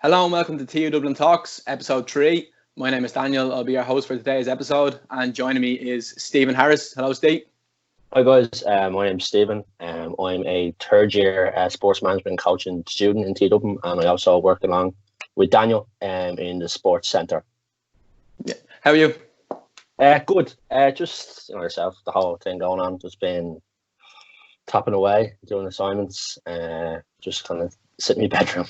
Hello and welcome to TU Dublin Talks, episode 3. My name is Daniel. I'll be your host for today's episode, and joining me is Stephen Harris. Hello, Steve. Hi guys, my name's Stephen. I'm a third year sports management coaching student in TU Dublin, and I also work along with Daniel in the sports centre. Yeah. How are you? Good. Just yourself, the whole thing going on. Just been tapping away, doing assignments, just kind of sitting in my bedroom.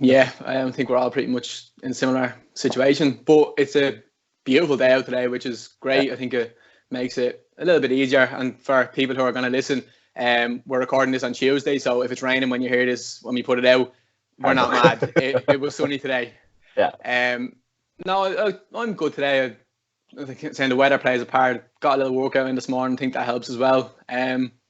Yeah, I think we're all pretty much in a similar situation, but it's a beautiful day out today, which is great. Yeah. I think it makes it a little bit easier. And for people who are going to listen, we're recording this on Tuesday, so if it's raining when you hear this, when we put it out, we're not mad. It was sunny today. Yeah. No, I'm good today. I think saying the weather plays a part. Got a little workout in this morning. I think that helps as well.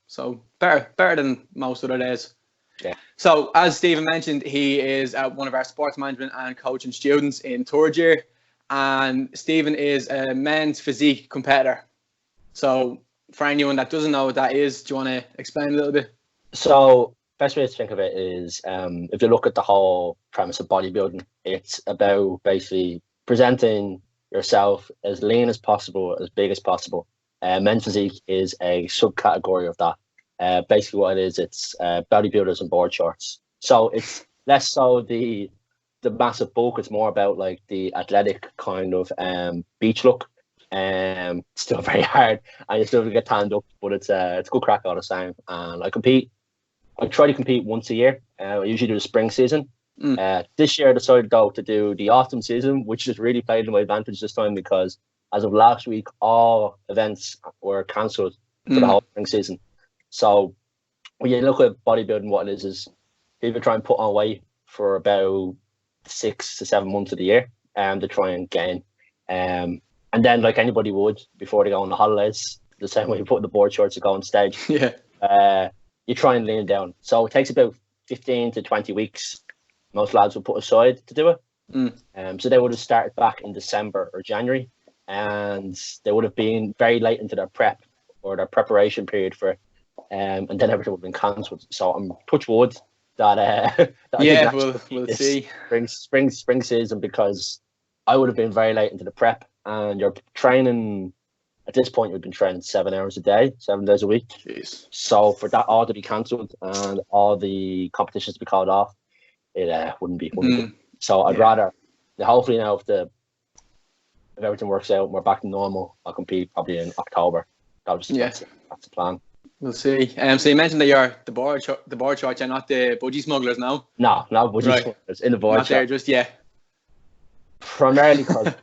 So better than most other days. Yeah. So as Stephen mentioned, he is one of our sports management and coaching students in third year, and Stephen is a men's physique competitor. So for anyone that doesn't know what that is, do you want to explain a little bit? So best way to think of it is, if you look at the whole premise of bodybuilding, it's about basically presenting yourself as lean as possible, as big as possible. Men's physique is a subcategory of that. Basically what it is, it's bodybuilders and board shorts. So it's less so the massive bulk, it's more about like the athletic kind of beach look. Still very hard, and you still get tanned up, but it's good crack all the same. And I try to compete once a year. I usually do the spring season. This year I decided though to do the autumn season, which has really played to my advantage this time, because as of last week all events were cancelled for the whole spring season. So when you look at bodybuilding, what it is people try and put on weight for about 6 to 7 months of the year to try and gain. And then, like anybody would before they go on the holidays, the same way you put the board shorts to go on stage, you try and lean down. So it takes about 15 to 20 weeks most lads will put aside to do it. So they would have started back in December or January, and they would have been very late into their prep or their preparation period for it. And then everything would have been cancelled. So I'm touch wood that we'll see spring season, because I would have been very late into the prep, and you're training at this point. We've been training 7 hours a day, 7 days a week. Jeez. So for that all to be cancelled and all the competitions to be called off, it wouldn't be. So I'd rather, hopefully now if everything works out and we're back to normal, I'll compete probably in October. That's the plan. We'll see. So you mentioned that you're the board shorts, you're not the budgie smugglers now? No, budgie smugglers in the board short. Not there just yet. Primarily because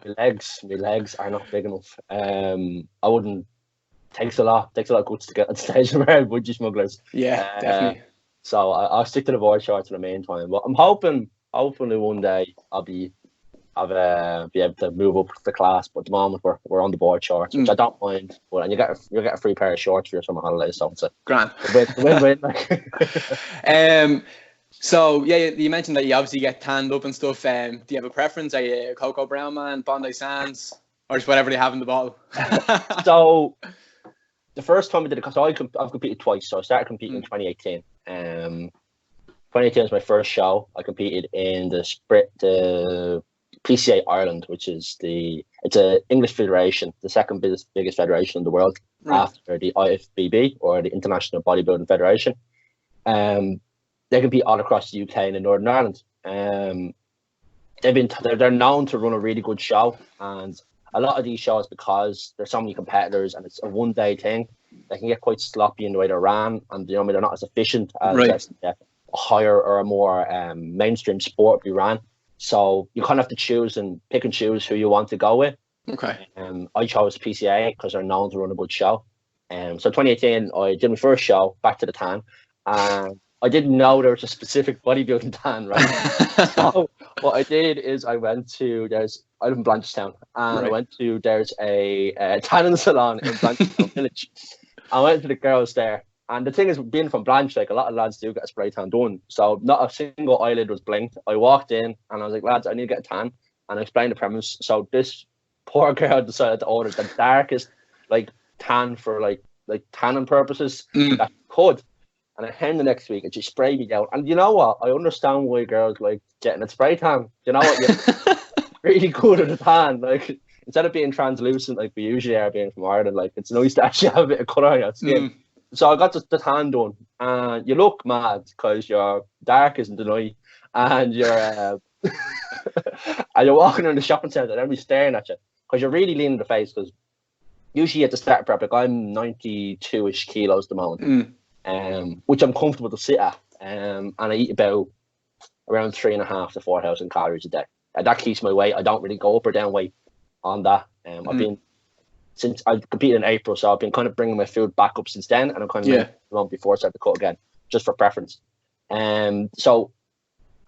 my legs are not big enough. I wouldn't. Takes a lot of guts to get on stage around budgie smugglers. Yeah, definitely. So I'll stick to the board shorts for the meantime. But I'm hoping one day I'll be able to move up the class, but at the moment we're on the board shorts, which I don't mind. But and you'll get a free pair of shorts for your summer holidays, so it's a grand win. So you mentioned that you obviously get tanned up and stuff. Do you have a preference? Are you a Cocoa Brown man, Bondi Sands, or just whatever they have in the bottle? So the first time I did it, because I've competed twice. So I started competing in 2018. 2018 was my first show. I competed in the PCA Ireland, which is it's a English federation, the second biggest federation in the world, after the IFBB, or the International Bodybuilding Federation. They compete all across the UK and in Northern Ireland. They're known to run a really good show, and a lot of these shows, because there's so many competitors and it's a one-day thing, they can get quite sloppy in the way they're ran, and they're not as efficient as a higher or a more mainstream sport we ran. So you kind of have to choose and pick and choose who you want to go with. Okay. I chose PCA because they're known to run a good show. So 2018, I did my first show, back to the tan, and I didn't know there was a specific bodybuilding tan, right? So what I did is I live in Blanchardstown, and there's a tanning salon in Blanchardstown Village. I went to the girls there, and the thing is, being from Blanche, like a lot of lads do get a spray tan done, so not a single eyelid was blinked. I walked in and I was like, lads, I need to get a tan, and I explained the premise. So this poor girl decided to order the darkest like tan for like tanning purposes that could. And I came the next week and she sprayed me down. And you know what? I understand why girls like getting a spray tan. You know what? You're really good at a tan. Like, instead of being translucent like we usually are being from Ireland, like it's nice to actually have a bit of colour on your skin. So I got the tan done. And you look mad because you're dark as in the night. And you're and you're walking around the shopping centre and everybody's staring at you. Because you're really leaning the face. Because usually at the start prep, like I'm 92-ish kilos at the moment. Which I'm comfortable to sit at, and I eat about around 3,500 to 4,000 calories a day, and that keeps my weight. I don't really go up or down weight on that. I've been, since I competed in April, so I've been kind of bringing my food back up since then, and I'm kind of long before I start to cut again, just for preference. So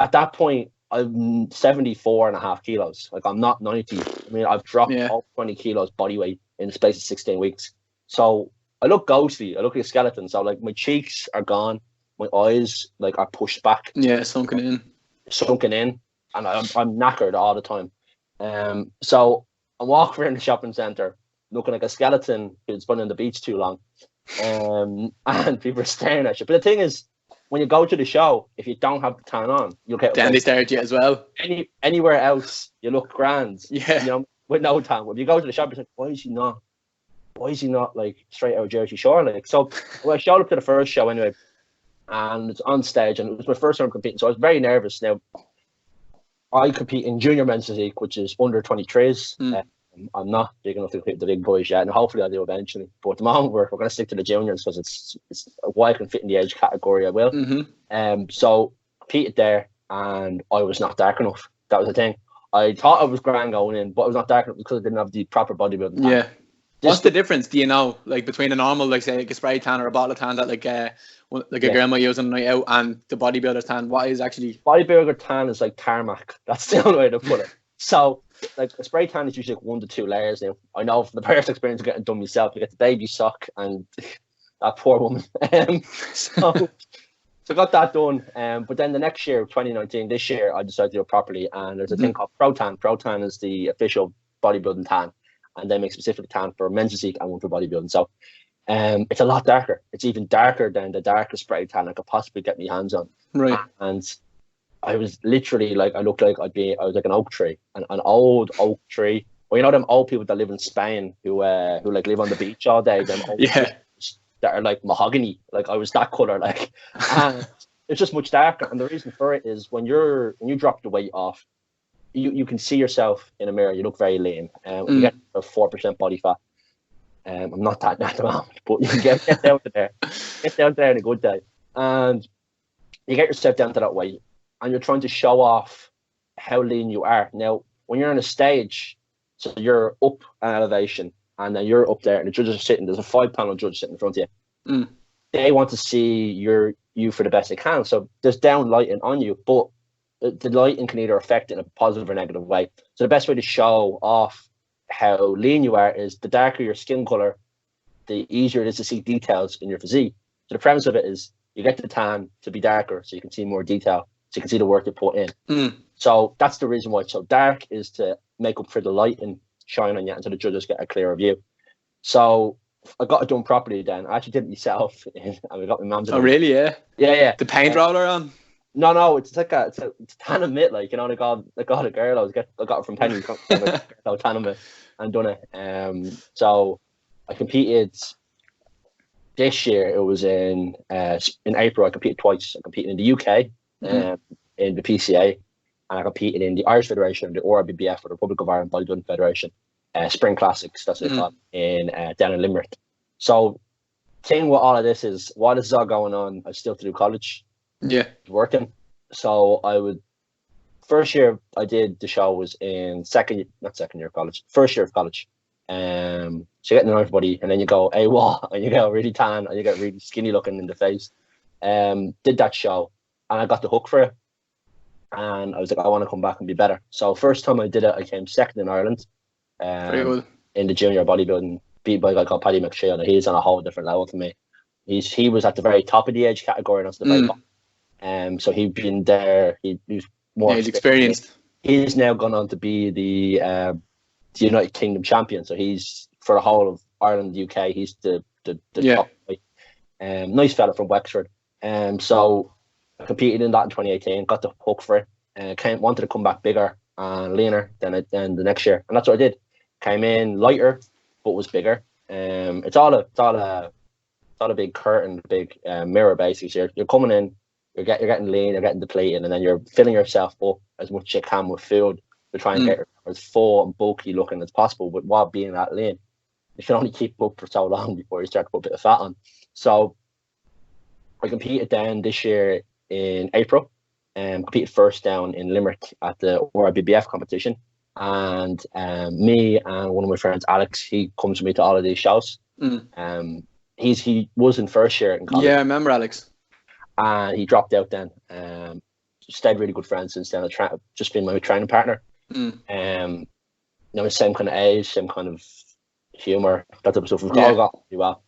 at that point, I'm 74.5 kilos. Like I'm not 90. I mean, I've dropped all 20 kilos body weight in the space of 16 weeks. So I look ghostly. I look like a skeleton. So like my cheeks are gone, my eyes like are pushed back. Yeah, sunken in, and I'm knackered all the time. So I'm walking around the shopping centre looking like a skeleton who's been on the beach too long, and people are staring at you. But the thing is, when you go to the show, if you don't have the tan on, you'll get. Then they stare at you as well. Anywhere else, you look grand. Yeah, you know, with no tan. When you go to the shop, it's like, why is he not like straight out of Jersey Shore? Like, so well, I showed up to the first show anyway, and it's on stage, and it was my first time competing, so I was very nervous. Now, I compete in junior men's physique, which is under 23s. I'm not big enough to compete with the big boys yet, and hopefully I'll do eventually. But at the moment, we're going to stick to the juniors because it's why I can fit in the age category. I will. So competed there, and I was not dark enough. That was the thing. I thought I was grand going in, but I was not dark enough because I didn't have the proper bodybuilding. Yeah. What's the difference? Do you know, like between a normal, like say, like a spray tan or a bottle of tan that like a girl might use on a night out, and the bodybuilder's tan? What is actually bodybuilder tan is like tarmac. That's the only way to put it. So, like a spray tan is usually like 1 to 2 layers. Now, I know from the personal experience of getting done myself, you get the baby sock and that poor woman. So I got that done. But then the next year, 2019, this year, I decided to do it properly. And there's a thing called Pro Tan. Pro Tan is the official bodybuilding tan. And they make specific tan for men's physique and one for bodybuilding. So it's a lot darker. It's even darker than the darkest spray tan I could possibly get my hands on. Right. And I was literally like, I looked like I was like an oak tree, an old oak tree. Well, you know them old people that live in Spain who like live on the beach all day. Them old trees that are like mahogany. Like I was that color. Like, and it's just much darker. And the reason for it is when you drop the weight off, you can see yourself in a mirror. You look very lean. You get a 4% body fat. I'm not that at the moment, but you can get down to there. Get down there in a good day, and you get yourself down to that weight, and you're trying to show off how lean you are. Now, when you're on a stage, so you're up an elevation, and then you're up there, and the judges are sitting. There's a 5-panel judge sitting in front of you. They want to see you for the best they can. So there's down lighting on you, but the lighting can either affect it in a positive or negative way. So the best way to show off how lean you are is the darker your skin color, the easier it is to see details in your physique. So the premise of it is you get the tan to be darker so you can see more detail, so you can see the work you put in. So that's the reason why it's so dark, is to make up for the lighting shine on you, and so the judges get a clearer view. So I got it done properly then. I actually did it myself, and I got my mum to do it. Oh, really? Yeah. Yeah. The paint roller on? No, it's like it's tan mitt, like, you know, I got a girl. I got it from Penny. Tan mitt and done it. So I competed this year. It was in April. I competed twice. I competed in the UK, in the PCA, and I competed in the Irish Federation, the ORBBF, or the Republic of Ireland Bodybuilding Federation, Spring Classics. That's what it's called, down in Limerick. So, thing with all of this is, while this is all going on, I still have to do college. Yeah, working. So first year I did the show was in first year of college. So you get to know everybody, and then you go AWOL, and you get really tan, and you get really skinny looking in the face. Did that show, and I got the hook for it, and I was like, I want to come back and be better. So first time I did it, I came second in Ireland. Very good. In the junior bodybuilding, beat by a guy called Paddy McShane. He's on a whole different level to me. He was at the very top of the age category, and I was the very bottom. So he'd been there. He's more experienced. He's now gone on to be the United Kingdom champion. So he's, for the whole of Ireland, UK, he's the top. Nice fella from Wexford. So I competed in that in 2018, got the hook for it, and wanted to come back bigger and leaner than the next year, and that's what I did. Came in lighter, but was bigger. It's all a big curtain, big mirror basically. So you're coming in, you're getting lean, you're getting depleted, and then you're filling yourself up as much as you can with food to try and get as full and bulky looking as possible, but while being that lean. You can only keep up for so long before you start to put a bit of fat on. So I competed down this year in April, and competed first down in Limerick at the RIBBF competition. And me and one of my friends, Alex, he comes with me to all of these shows. He was in first year in college. Yeah, I remember Alex. And he dropped out then. Stayed really good friends since then. Just been my training partner. Same kind of age, same kind of humor, that type of stuff. We've all got pretty well.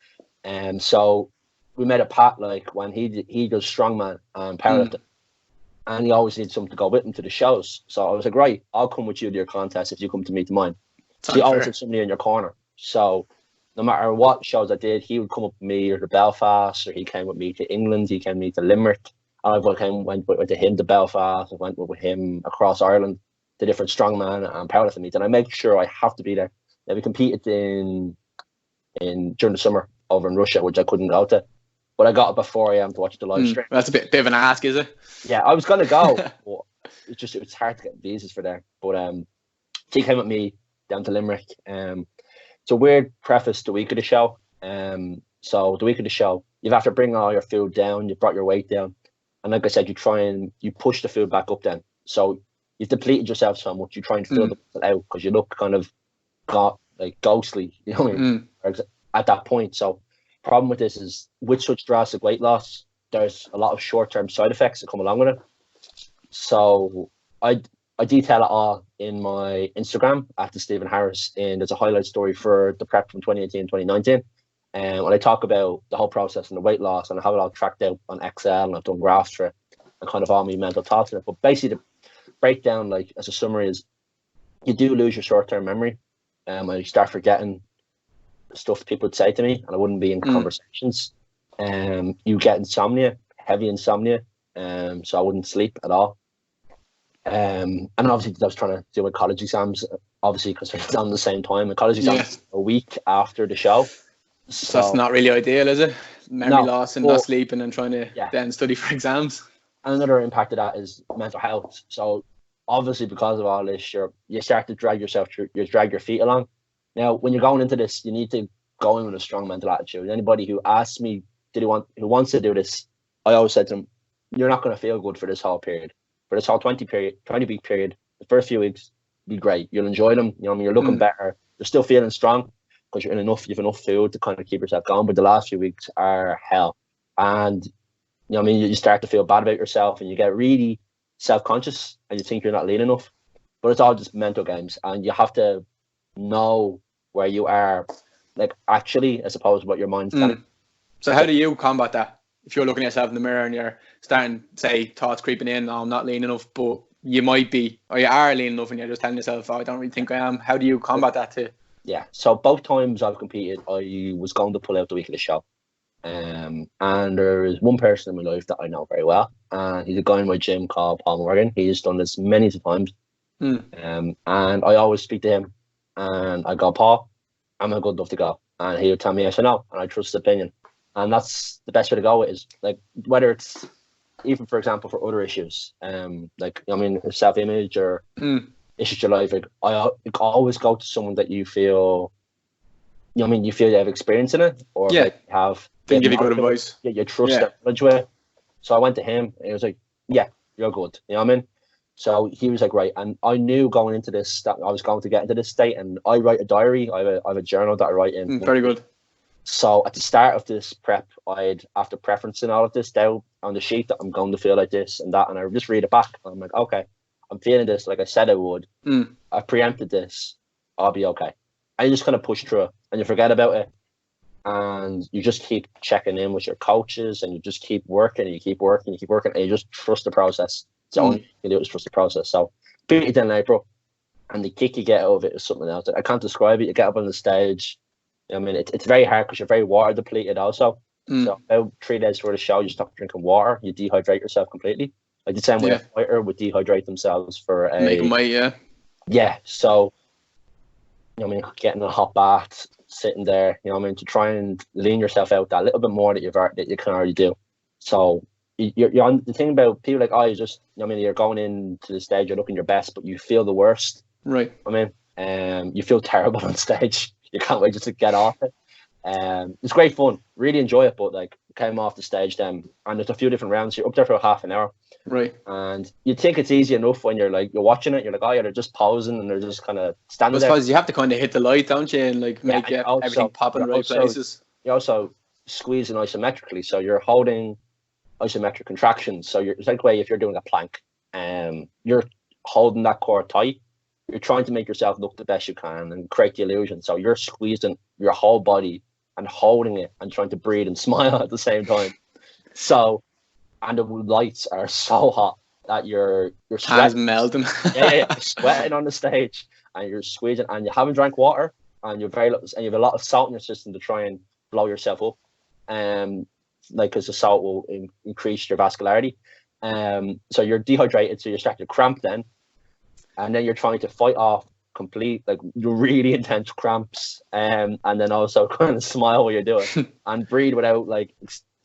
So we made a pact, like when he does strongman and powerlifting, and he always needs something to go with him to the shows. So I was like, right, I'll come with you to your contest if you come to me to mine. So you always have somebody in your corner. So no matter what shows I did, he would come up with me or to Belfast, or he came with me to England, he came with me to Limerick. I went with him to Belfast, I went with him across Ireland to different strongman and powerlifting meets, and I make sure I have to be there. Now, we competed in during the summer over in Russia, which I couldn't go to, but I got it before I am to watch the live stream. That's a bit of an ask, is it? Yeah, I was gonna go, but it was hard to get visas for there. But he came with me down to Limerick. It's a weird preface the week of the show. So the week of the show, you have to bring all your food down. You brought your weight down, and like I said, you push the food back up then. So you've depleted yourself so much. You try and fill it out because you look kind of ghostly, you know what I mean? At that point. So problem with this is with such drastic weight loss, there's a lot of short-term side effects that come along with it. So I detail it all in my Instagram at the Stephen Harris, and there's a highlight story for the prep from 2018 and 2019. And when I talk about the whole process and the weight loss, and I have it all tracked out on Excel, and I've done graphs for it, and kind of all my mental thoughts in it. But basically the breakdown, like as a summary, is you do lose your short-term memory. I start forgetting stuff people would say to me, and I wouldn't be in conversations. You get insomnia, heavy insomnia, so I wouldn't sleep at all. And obviously I was trying to do my college exams, obviously because they're done at the same time. My college exams a week after the show. So that's not really ideal, is it? Memory loss and not sleeping and trying to then study for exams. And another impact of that is mental health. So obviously because of all this, you start to drag your feet along. Now, when you're going into this, you need to go in with a strong mental attitude. Anybody who asks me, who wants to do this, I always said to them, you're not going to feel good for this whole period. For this whole 20-week period, the first few weeks be great. You'll enjoy them. You know what I mean? You're looking better. You're still feeling strong because you have enough food to kind of keep yourself going. But the last few weeks are hell. And you know what I mean? You start to feel bad about yourself and you get really self-conscious and you think you're not lean enough. But it's all just mental games, and you have to know where you are, like actually, as opposed to what your mind's telling you. So how do you combat that? If you're looking at yourself in the mirror and you're starting, say, thoughts creeping in, I'm not lean enough, but you might be, or you are lean enough, and you're just telling yourself, I don't really think I am. How do you combat that too? Yeah, so both times I've competed, I was going to pull out the week of the show. And there is one person in my life that I know very well, and he's a guy in my gym called Paul Morgan. He's done this many times. And I always speak to him, and I go, Paul, am I good enough to go? And he'll tell me yes or no, and I trust his opinion. And that's the best way to go with is, like, whether it's even, for example, for other issues, self-image or issues in your life, like, I always go to someone that you feel, you feel you have experience in it, or have. They give you good advice. Yeah, you trust that knowledge with. So I went to him, and he was like, yeah, you're good. You know what I mean? So he was like, right. And I knew going into this that I was going to get into this state, and I write a diary. I have a journal that I write in. Very good. So at the start of this prep, after preferencing all of this down on the sheet that I'm going to feel like this and that, and I just read it back. And I'm like, okay, I'm feeling this like I said I would. I preempted this. I'll be okay. And you just kind of push through it, and you forget about it. And you just keep checking in with your coaches, and you just keep working, and you keep working, and you just trust the process. It's the only thing you do is trust the process. So beat it in April, and the kick you get out of it is something else. I can't describe it. You get up on the stage. I mean, it's very hard because you're very water depleted also. So about 3 days before the show, you stop drinking water, you dehydrate yourself completely. Like the same way a fighter would dehydrate themselves for a make them weight, so you know what I mean, getting a hot bath, sitting there, you know what I mean, to try and lean yourself out that little bit more that you can already do. So you're on the thing about people like, you just, you know what I mean, you're going into the stage, you're looking your best, but you feel the worst. Right. I mean, you feel terrible on stage. You can't wait just to get off it. It's great fun, really enjoy it, but like came off the stage then, and there's a few different rounds. You're up there for half an hour, right? And you think it's easy enough when you're watching it. You're like, they're just posing and they're just kind of standing there. I suppose you have to kind of hit the light, don't you, and like make everything pop in the right places. You're also squeezing isometrically, so you're holding isometric contractions. So it's like way if you're doing a plank, you're holding that core tight. You're trying to make yourself look the best you can and create the illusion. So you're squeezing your whole body and holding it and trying to breathe and smile at the same time. So, and the lights are so hot that you're sweating. Melting. You're sweating on the stage and you're squeezing, and you haven't drank water, and you have a lot of salt in your system to try and blow yourself up. Because the salt will increase your vascularity. So you're dehydrated, so you start to cramp then. And then you're trying to fight off complete, like, really intense cramps, and then also kind of smile while you're doing it and breathe without like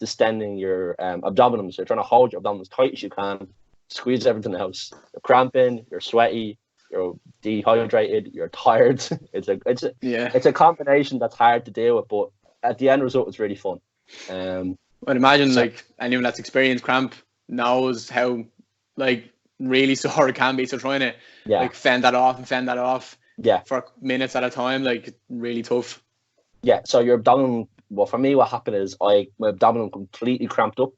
distending your abdominals. So you're trying to hold your abdominals tight as you can, squeeze everything else. You're cramping, you're sweaty, you're dehydrated, you're tired. It's a combination that's hard to deal with, but at the end result, it's really fun. I'd imagine like anyone that's experienced cramp knows how like really sore it can be. So trying to like fend that off for minutes at a time, like really tough. Yeah. So your abdomen. Well, for me, what happened is my abdomen completely cramped up.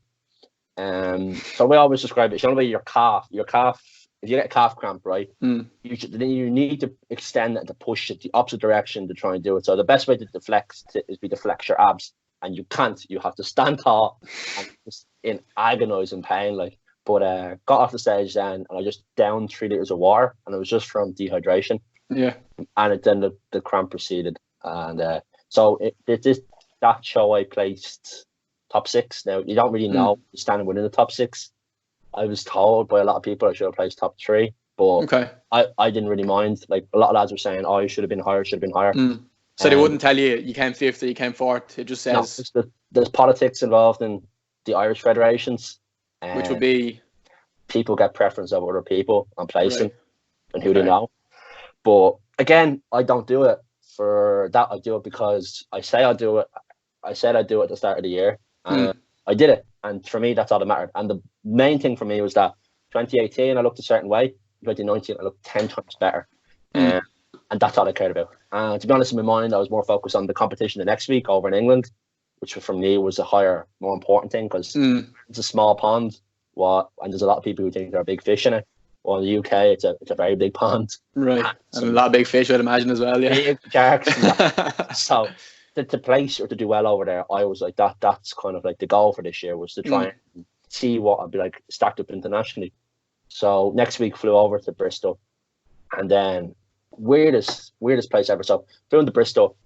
So we always describe it. You know, your calf. If you get a calf cramp, right, then you need to extend it to push it the opposite direction to try and do it. So the best way to deflect is to flex your abs, and you can't. You have to stand tall and just in agonizing pain, like. But got off the stage then, and I just downed 3 liters of water, and it was just from dehydration. Yeah. And then the cramp proceeded, and so that show I placed top 6. Now you don't really know standing within the top 6. I was told by a lot of people I should have placed top 3, but I didn't really mind. Like a lot of lads were saying, you should have been higher, So they wouldn't tell you came 5th or you came 4th. It just says there's politics involved in the Irish federations. Which would be people get preference over other people on placing and who they know. But again, I don't do it for that. I do it because I say I do it. I said I'd do it at the start of the year, and I did it. And for me, that's all that mattered. And the main thing for me was that 2018 I looked a certain way. 2019 I looked 10 times better, and that's all I cared about. To be honest, in my mind, I was more focused on the competition the next week over in England, which for me was a higher, more important thing, because it's a small pond. And there's a lot of people who think there are big fish in it. Well, in the UK, it's a very big pond. Right. And a lot of big fish, I'd imagine, as well. Yeah. Big sharks. So to place or to do well over there, I was like, that's kind of like the goal for this year, was to try and see what I'd be like stacked up internationally. So next week flew over to Bristol, and then weirdest place ever. So flew into Bristol,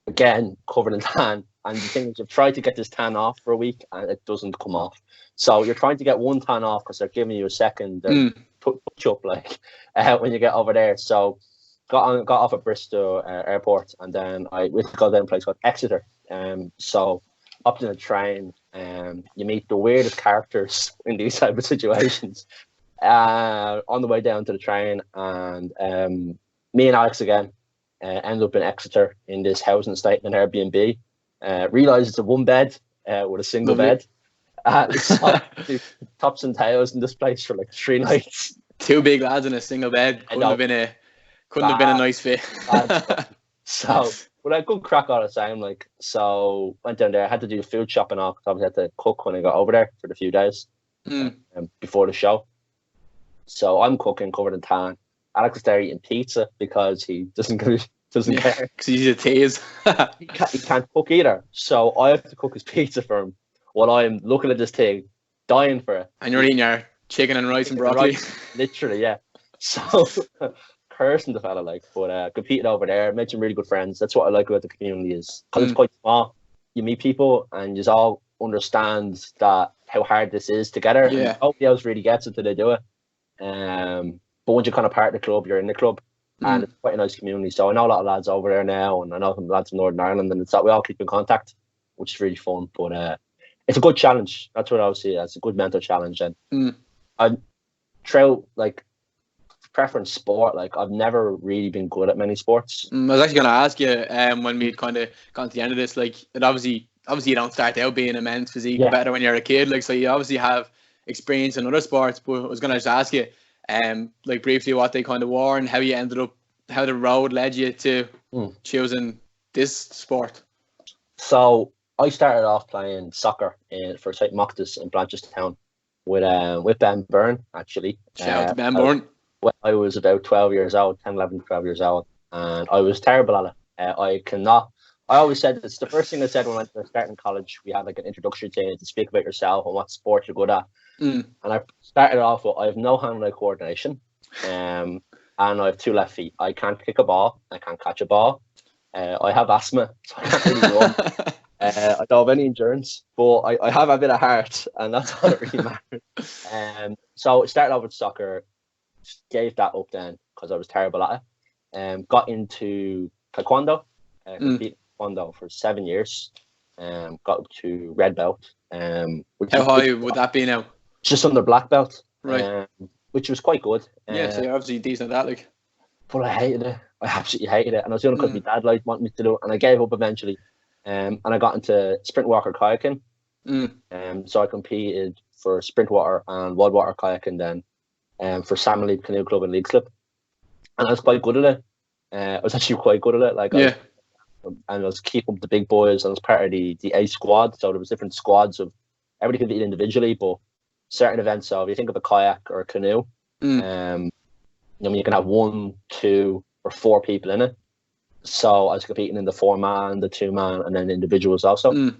again, covered in tan. And the thing is, you've tried to get this tan off for a week and it doesn't come off. So you're trying to get one tan off because they're giving you a second touch up, like when you get over there. So got off at Bristol airport, and then I went to go down a place called Exeter. So up in a train, you meet the weirdest characters in these type of situations. On the way down to the train, and me and Alex again ended up in Exeter in this housing estate in an Airbnb. Realised it's a one bed with a single bed. So tops and tails in this place for like 3 nights. 2 big lads in a single bed. Couldn't have been a nice fit. So, but a good crack on it, sound like. So went down there. I had to do food shopping off, because I had to cook when I got over there for the few days before the show. So I'm cooking, covered in tan. Alex is there eating pizza because he doesn't care. Because he's a tease. he can't cook either. So I have to cook his pizza for him while I'm looking at this thing, dying for it. And you're eating your chicken and rice and broccoli. Literally, yeah. So cursing the fella, like, but competing over there, made some really good friends. That's what I like about the community, is because it's quite small. You meet people and you all understand that how hard this is together. Yeah. Nobody else really gets it till they do it. But once you're kind of part of the club, you're in the club, and it's quite a nice community. So I know a lot of lads over there now, and I know some lads from Northern Ireland, and it's that we all keep in contact, which is really fun. But it's a good challenge. That's what I would see. It's a good mental challenge, and I throughout like preference sport. Like I've never really been good at many sports. I was actually going to ask you when we'd kind of gone to the end of this, like it obviously you don't start out being a men's physique competitor when you're a kid, like so you obviously have experience in other sports. But I was going to just ask you, like briefly, what they kind of were and how you ended up, how the road led you to choosing this sport. So I started off playing soccer for St. Moctus in Blanchardstown with Ben Byrne, actually. Shout out to Ben Byrne. When I was about 12 years old, 10, 11, 12 years old, and I was terrible at it. I always said, it's the first thing I said when I was starting college. We had like an introductory to speak about yourself and what sport you're good at. And I started off with, I have no hand-eye coordination, and I have 2 left feet. I can't kick a ball, I can't catch a ball. I have asthma, so I can't really run. I don't have any endurance, but I have a bit of heart, and that's all that really matters. So it started off with soccer, gave that up then because I was terrible at it. Got into taekwondo, competed taekwondo for 7 years. Got up to red belt. How high would that be now? Just under black belt, right? Which was quite good. Yeah, so you're obviously decent at that, like. But I hated it. I absolutely hated it, and I was doing it because my dad wanted me to do it, and I gave up eventually. And I got into sprint water kayaking. So I competed for sprint water and wild water kayaking then, for Salmon Leap Canoe Club and League Slip, and I was quite good at it. I was actually quite good at it. Like, and I was keeping up with the big boys, and I was part of the A squad. So there was different squads of everybody competed individually, but certain events. So if you think of a kayak or a canoe, you can have 1, 2, or 4 people in it. So I was competing in the 4-man, the 2-man, and then individuals also.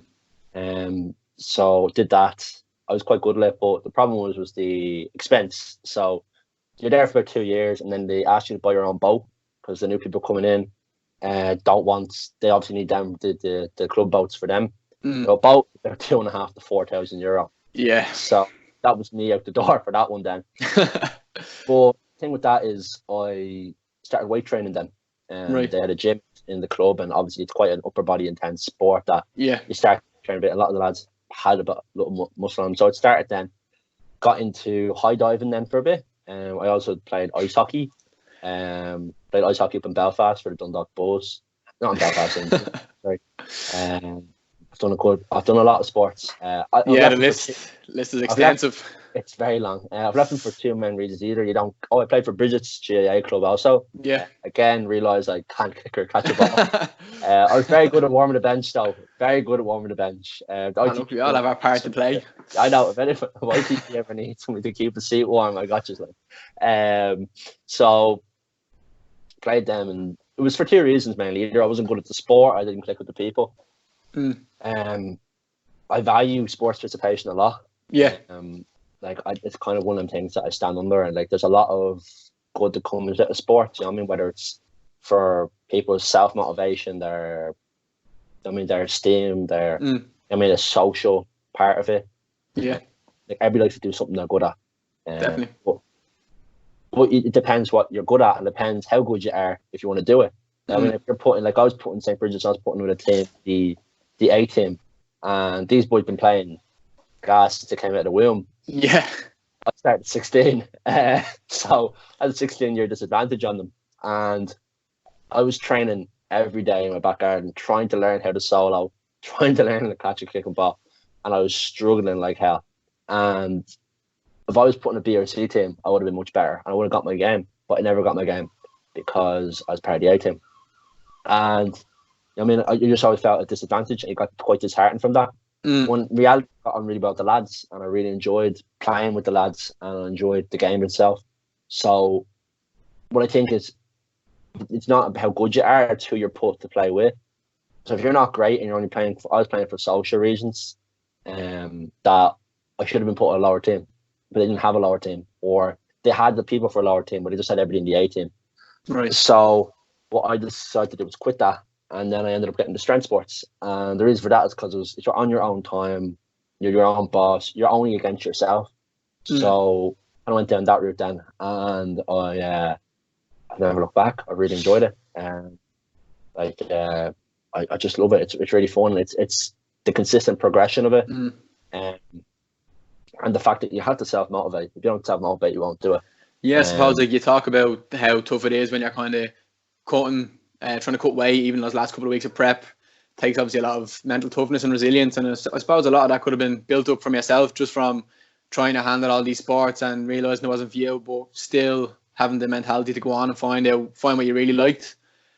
So did that. I was quite good at it, but the problem was the expense. So you're there for about 2 years, and then they ask you to buy your own boat because the new people coming in they obviously need them the club boats for them. So a boat about 2,500 to 4,000 euro. Yeah. So that was me out the door for that one then. But the thing with that is I started weight training then. They had a gym in the club, and obviously it's quite an upper body intense sport that you start training a bit. A lot of the lads had a little muscle on them. So it started then. Got into high diving then for a bit. I also played ice hockey. Played ice hockey up in Belfast for the Dundalk Bulls. Not in Belfast, sorry. I've done a lot of sports. The list is extensive. It's very long. I've left them for 2 main reasons. Either you don't. I played for Bridget's GAA club also. Yeah. Again, realised I can't kick or catch a ball. I was very good at warming the bench though. Very good at warming the bench. Look, we all have our part to play. I know. If ITP ever needs somebody to keep the seat warm, I got you. So played them, and it was for 2 reasons mainly. Either I wasn't good at the sport, I didn't click with the people. I value sports participation a lot. Yeah. It's kind of one of them things that I stand under, and like there's a lot of good that comes out of sports. You know what I mean? Whether it's for people's self motivation, their esteem, a social part of it. Yeah. Like everybody likes to do something they're good at. Definitely. But it depends what you're good at, and depends how good you are if you want to do it. I mean, if you're putting, like I was putting St. Bridget's, I was putting with a team, the A team, and these boys been playing gas since they came out of the womb. Yeah. I started at 16, so I had a 16-year disadvantage on them, and I was training every day in my back garden, trying to learn how to solo, trying to learn how to catch a kicking ball, and I was struggling like hell. And if I was putting a B or C team, I would have been much better, and I would have got my game, but I never got my game because I was part of the A team. And I mean, I just always felt a disadvantage, and you got quite disheartened from that. When reality got on really well with the lads, and I really enjoyed playing with the lads, and I enjoyed the game itself. So what I think is, it's not how good you are, it's who you're put to play with. So if you're not great and you're only playing I was playing for social reasons, that I should have been put on a lower team, but they didn't have a lower team, or they had the people for a lower team, but they just had everybody in the A team. Right. So what I decided to do was quit that, and then I ended up getting the strength sports. And the reason for that is because if you're on your own time, You're your own boss. You're only against yourself. Mm. So I went down that route then, and I never looked back. I really enjoyed it, and I just love it. It's really fun. It's the consistent progression of it, and the fact that you have to self motivate. If you don't self motivate, you won't do it. Yeah, I suppose like you talk about how tough it is when you're kind of trying to cut weight. Even those last couple of weeks of prep takes obviously a lot of mental toughness and resilience, and I suppose a lot of that could have been built up from yourself just from trying to handle all these sports and realizing it wasn't for you, but still having the mentality to go on and find what you really liked.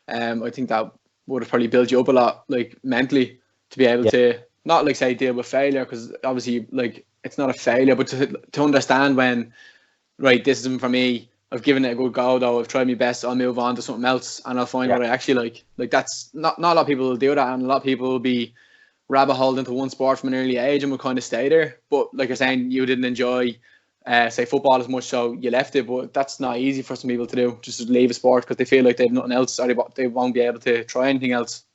I think that would have probably built you up a lot, like mentally, to be able to not like say deal with failure, because obviously like it's not a failure, but to understand when, right, this isn't for me. I've given it a good go though. I've tried my best. I'll move on to something else and I'll find what I actually like. Like that's not a lot of people will do that, and a lot of people will be rabbit holed into one sport from an early age and will kind of stay there. But like you're saying, you didn't enjoy say football as much, so you left it. But that's not easy for some people to do, just to leave a sport because they feel like they have nothing else, or they won't be able to try anything else.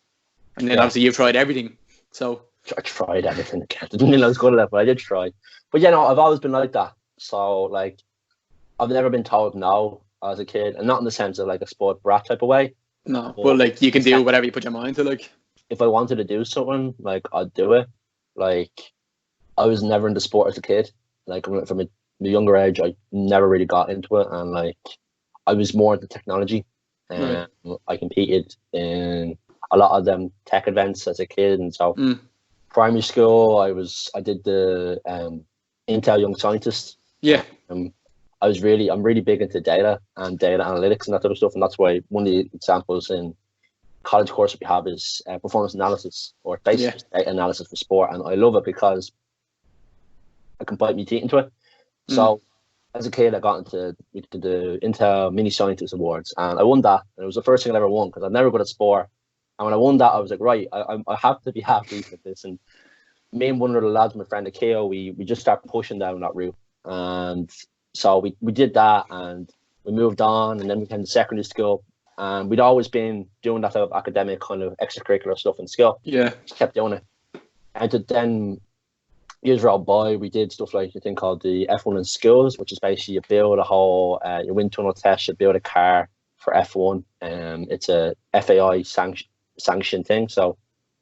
And then obviously you've tried everything. So I tried everything. I didn't mean I was good at it, but I did try. But I've always been like that. So like I've never been told no as a kid, and not in the sense of like a sport brat type of way. No, but like you can do whatever you put your mind to. Like if I wanted to do something, like I'd do it. Like I was never into sport as a kid. Like from a younger age, I never really got into it, and like I was more into technology. And I competed in a lot of them tech events as a kid, and so primary school I did the Intel Young Scientist. Yeah. I'm really big into data and data analytics and that type of stuff, and that's why one of the examples in college course we have is performance analysis, or basically data analysis for sport, and I love it because I can bite my teeth into it. So as a kid, I got into the Intel Mini Scientist Awards, and I won that, and it was the first thing I ever won because I'm never good at sport. And when I won that, I was like, right, I have to be happy with this. And me and one of the lads, my friend Akio, we just started pushing down that route, and so we did that, and we moved on, and then we came to secondary school, and we'd always been doing that type of academic kind of extracurricular stuff in school. Yeah, just kept doing it, and then years old boy, we did stuff like a thing called the F1 in schools, which is basically you build a whole your wind tunnel test, you build a car for F1, it's a FAI sanctioned thing, so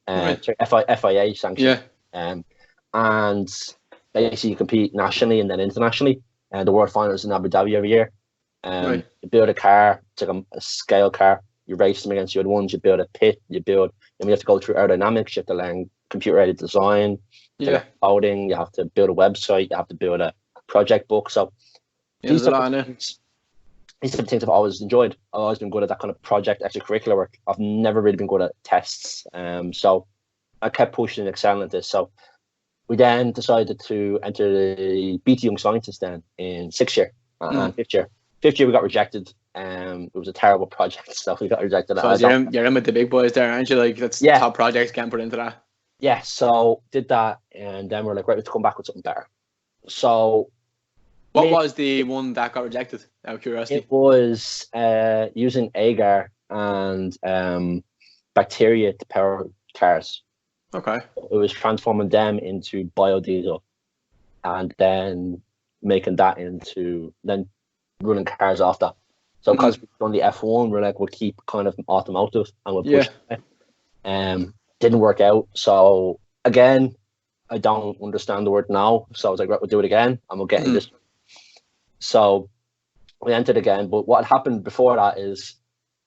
FIA sanctioned, and basically you compete nationally and then internationally. The World Finals in Abu Dhabi every year. You build a car, it's like a scale car. You race them against the other ones. You build a pit. And you have to go through aerodynamics. You have to learn computer-aided design, coding. You have to build a website. You have to build a project book. So these are the things I've always enjoyed. I've always been good at that kind of project extracurricular work. I've never really been good at tests. So I kept pushing and excelling at this. So we then decided to enter the BT Young Scientist then in 6th year and 5th year. 5th year we got rejected. It was a terrible project, so we got rejected. So you're in with the big boys there, aren't you? Like that's top projects can't put into that. Yeah, so did that, and then we're like, right, let's come back with something better. So what was the one that got rejected, out of curiosity? It was using agar and bacteria to power cars. Okay. It was transforming them into biodiesel, and then making that into then running cars off that. So because we've done the F1, we're like, we'll keep kind of automotive and we'll push it. Didn't work out. So again, I don't understand the word now. So I was like, right, we'll do it again and we'll get in this. So we entered again. But what happened before that is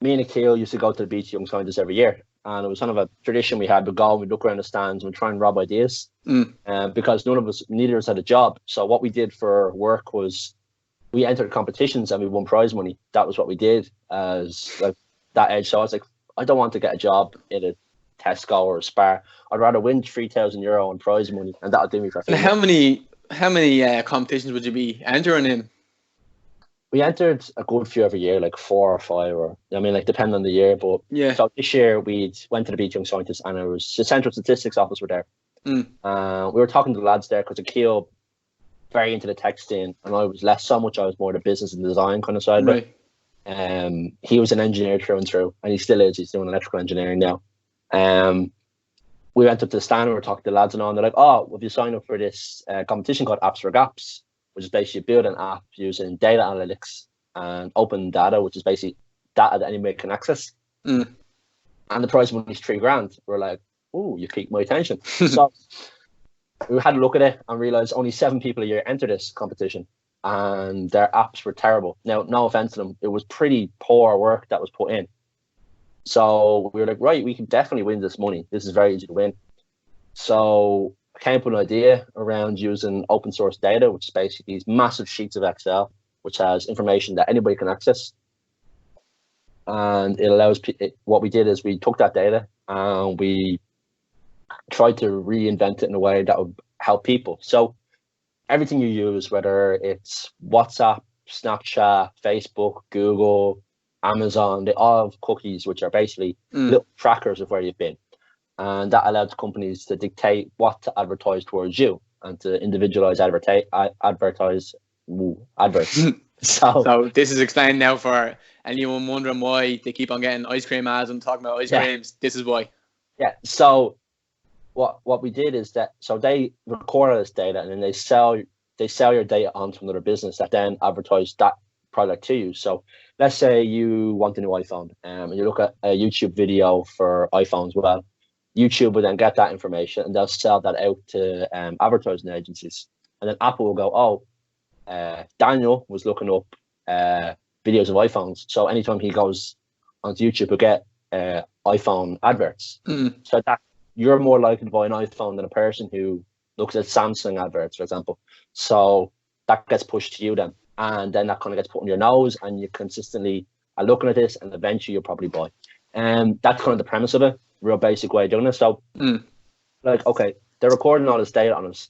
me and Akil used to go to the BT Young Scientist every year. And it was kind of a tradition we had. We'd go, we'd look around the stands and we'd try and rob ideas. Because neither of us had a job. So what we did for work was we entered competitions and we won prize money. That was what we did as like that age. So I was like, I don't want to get a job in a Tesco or a Spar. I'd rather win €3,000 in prize money, and that'll do me for a few months. How many competitions would you be entering in? We entered a good few every year, like 4 or 5, or I mean, like depending on the year. But so this year we went to the BT Young Scientist, and it was the Central Statistics Office were there. We were talking to the lads there because Akil very into the tech scene, and I was less so much. I was more the business and design kind of side. Right. He was an engineer through and through, and he still is. He's doing electrical engineering now. we went up to the stand and we were talking to the lads and all, and they're like, oh, if you sign up for this competition called Apps for Gaps, which is basically build an app using data analytics and open data, which is basically data that anybody can access. Mm. And the prize money is $3,000. We're like, oh, you piqued my attention. So we had a look at it and realized only 7 people a year enter this competition, and their apps were terrible. Now, no offense to them, it was pretty poor work that was put in. So we were like, right, we can definitely win this money. This is very easy to win. So I came up with an idea around using open source data, which is basically these massive sheets of Excel, which has information that anybody can access. And it allows what we did is we took that data and we tried to reinvent it in a way that would help people. So everything you use, whether it's WhatsApp, Snapchat, Facebook, Google, Amazon, they all have cookies, which are basically little trackers of where you've been. And that allows companies to dictate what to advertise towards you and to individualize adverts. So this is explained now for anyone wondering why they keep on getting ice cream ads and talking about ice creams. This is why. Yeah. So what we did is that, so they record all this data and then they sell your data onto another business that then advertise that product to you. So let's say you want a new iPhone and you look at a YouTube video for iPhones. Well, YouTube will then get that information and they'll sell that out to advertising agencies. And then Apple will go, Daniel was looking up videos of iPhones. So anytime he goes onto YouTube, he'll get iPhone adverts. So that you're more likely to buy an iPhone than a person who looks at Samsung adverts, for example. So that gets pushed to you then. And then that kind of gets put in your nose and you consistently are looking at this and eventually you'll probably buy. And that's kind of the premise of it, real basic way of doing it. So like, okay, they're recording all this data on us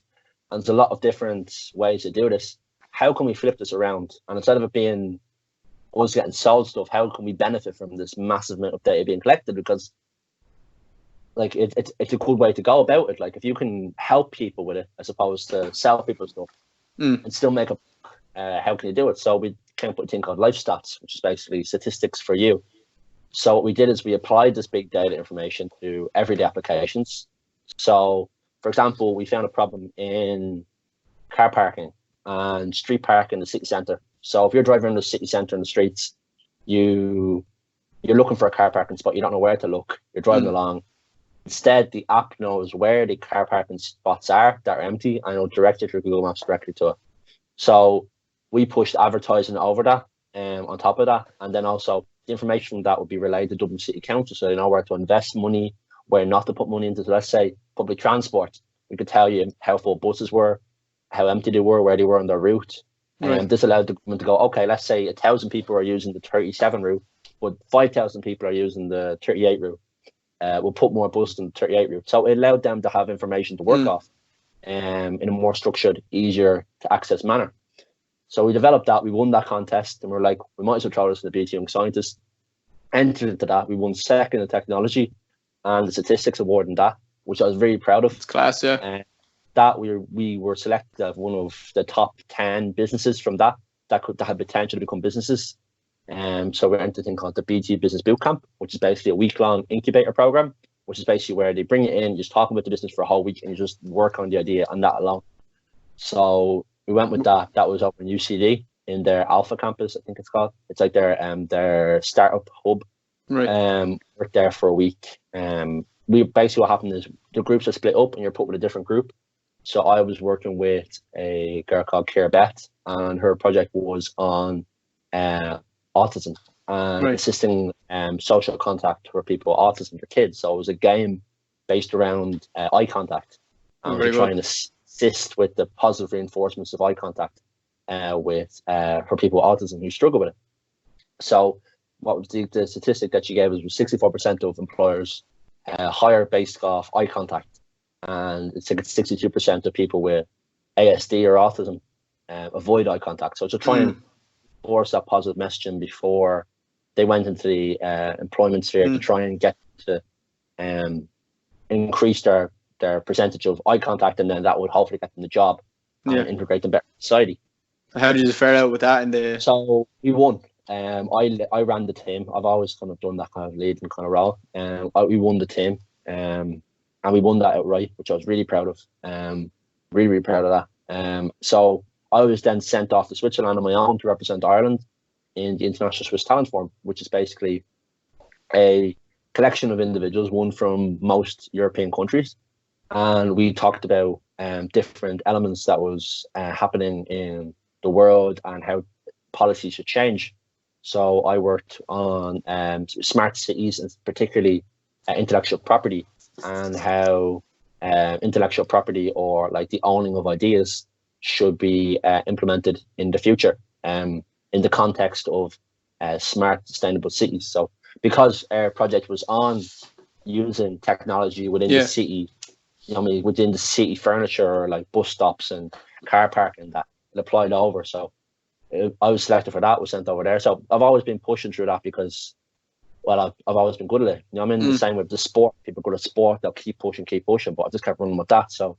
and there's a lot of different ways to do this. How can we flip this around? And instead of it being us getting sold stuff, how can we benefit from this massive amount of data being collected? Because like it's a good way to go about it. Like if you can help people with it as opposed to sell people stuff and still make a how can you do it? So we came up with a thing called life stats, which is basically statistics for you. So what we did is we applied this big data information to everyday applications. So for example, we found a problem in car parking and street parking in the city centre. So if you're driving around the city centre in the streets, you're looking for a car parking spot, you don't know where to look, you're driving along. Instead, the app knows where the car parking spots are that are empty and it'll direct you through Google Maps directly to it. So we pushed advertising over that on top of that. And then also the information from that would be relayed to Dublin City Council. So they know where to invest money, where not to put money into. So let's say public transport, we could tell you how full buses were, how empty they were, where they were on their route. And this allowed the government to go, okay, let's say 1,000 people are using the 37 route, but 5,000 people are using the 38 route. We'll put more buses in the 38 route. So it allowed them to have information to work off in a more structured, easier to access manner. So we developed that, we won that contest, and we're like, we might as well throw this to the BT Young Scientists. Entered into that, we won second in technology and the statistics award in that, which I was very proud of. It's class, yeah. That we were selected as one of the top 10 businesses from that had potential to become businesses. So we entered a thing called the BT Business Bootcamp, which is basically a week-long incubator program, which is basically where they bring you in, you just talk about the business for a whole week and you just work on the idea and that alone. So we went with that. That was up in UCD in their Alpha campus, I think it's called. It's like their startup hub. Right. Worked there for a week. We basically, what happened is the groups are split up and you're put with a different group. So I was working with a girl called Kira Beth, and her project was on autism and assisting social contact for people with autism for kids. So it was a game based around eye contact, and we're trying to assist with the positive reinforcements of eye contact for people with autism who struggle with it. So what was the statistic that she gave us was 64% of employers hire based off eye contact, and it's like 62% of people with ASD or autism avoid eye contact. So to try and force that positive messaging before they went into the employment sphere to try and get to increase their percentage of eye contact, and then that would hopefully get them the job and integrate them better in society. How did you fare out with that? So we won. I ran the team. I've always kind of done that kind of lead and kind of role. We won the team. and we won that outright, which I was really proud of. Really, really proud of that. So I was then sent off to Switzerland on my own to represent Ireland in the International Swiss Talent Forum, which is basically a collection of individuals, one from most European countries, and we talked about different elements that was happening in the world and how policies should change. So I worked on smart cities, and particularly intellectual property, and how intellectual property, or like the owning of ideas, should be implemented in the future in the context of smart, sustainable cities. So because our project was on using technology within the city, within the city furniture, like bus stops and car parking, that it applied over. So I was selected for that, was sent over there. So I've always been pushing through that because, well, I've always been good at it. The same with the sport. People go to sport, they'll keep pushing, but I just kept running with that. So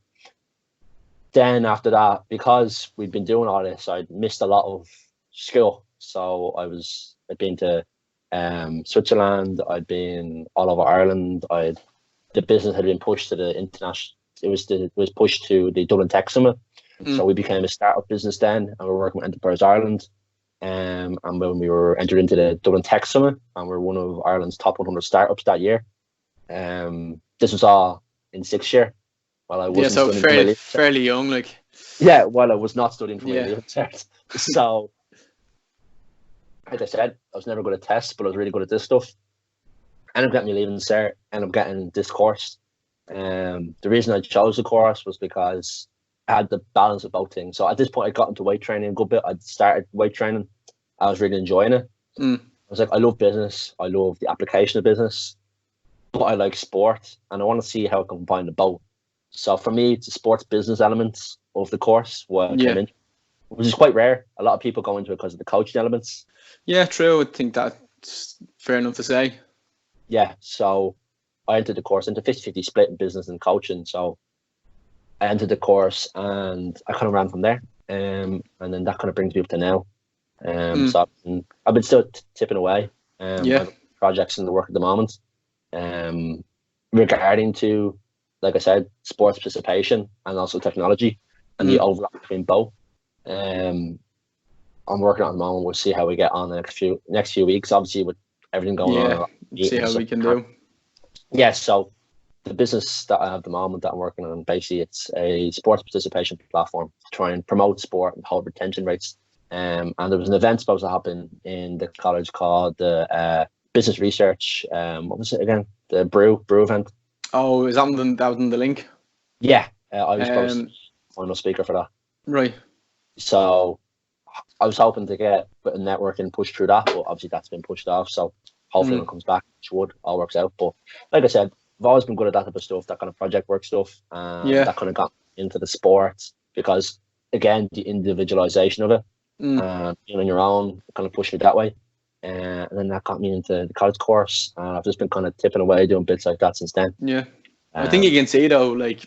then after that, because we'd been doing all this, I'd missed a lot of school. So I'd been to Switzerland, I'd been all over Ireland. The business had been pushed to the international. It was pushed to the Dublin Tech Summit. So we became a startup business then, and we're working with Enterprise Ireland. And when we were entered into the Dublin Tech Summit, and we're one of Ireland's top 100 startups that year. This was all in 6th year. While I wasn't so fairly young, like. Yeah, while I was not studying for my leaving cert. So, like I said, I was never good at tests, but I was really good at this stuff. I ended up getting my leaving cert, ended up getting this course. The reason I chose the course was because I had the balance of both things. So at this point, I got into weight training a good bit. I'd started weight training. I was really enjoying it. I was like, I love business. I love the application of business, but I like sport, and I want to see how I can combine the both. So for me, it's the sports business elements of the course where I came in, which is quite rare. A lot of people go into it because of the coaching elements. Yeah, true. I think that's fair enough to say. Yeah, so I entered the course into 50-50 split in business and coaching. So I entered the course and I kind of ran from there. And then that kind of brings me up to now. So I've been still tipping away. I've projects in the work at the moment. Regarding to, like I said, sports participation and also technology and the overlap between both. I'm working on it at the moment. We'll see how we get on the next few weeks. Obviously, with everything going on. See how we can do. Yeah, so the business that I have at the moment that I'm working on, basically it's a sports participation platform to try and promote sport and hold retention rates. And there was an event supposed to happen in the college called the Business Research. What was it again? The Brew event. Oh, is that on the link? Yeah, I was supposed to be final speaker for that. Right. So I was hoping to get a bit of networking pushed through that, but obviously that's been pushed off. So hopefully when it comes back, it all works out. But like I said, I've always been good at that type of stuff, that kind of project work stuff. That kind of got into the sports because, again, the individualization of it, being on your own, kind of pushed me that way. And then that got me into the college course. I've just been kind of tipping away, doing bits like that since then. Yeah. I think you can see, though, like,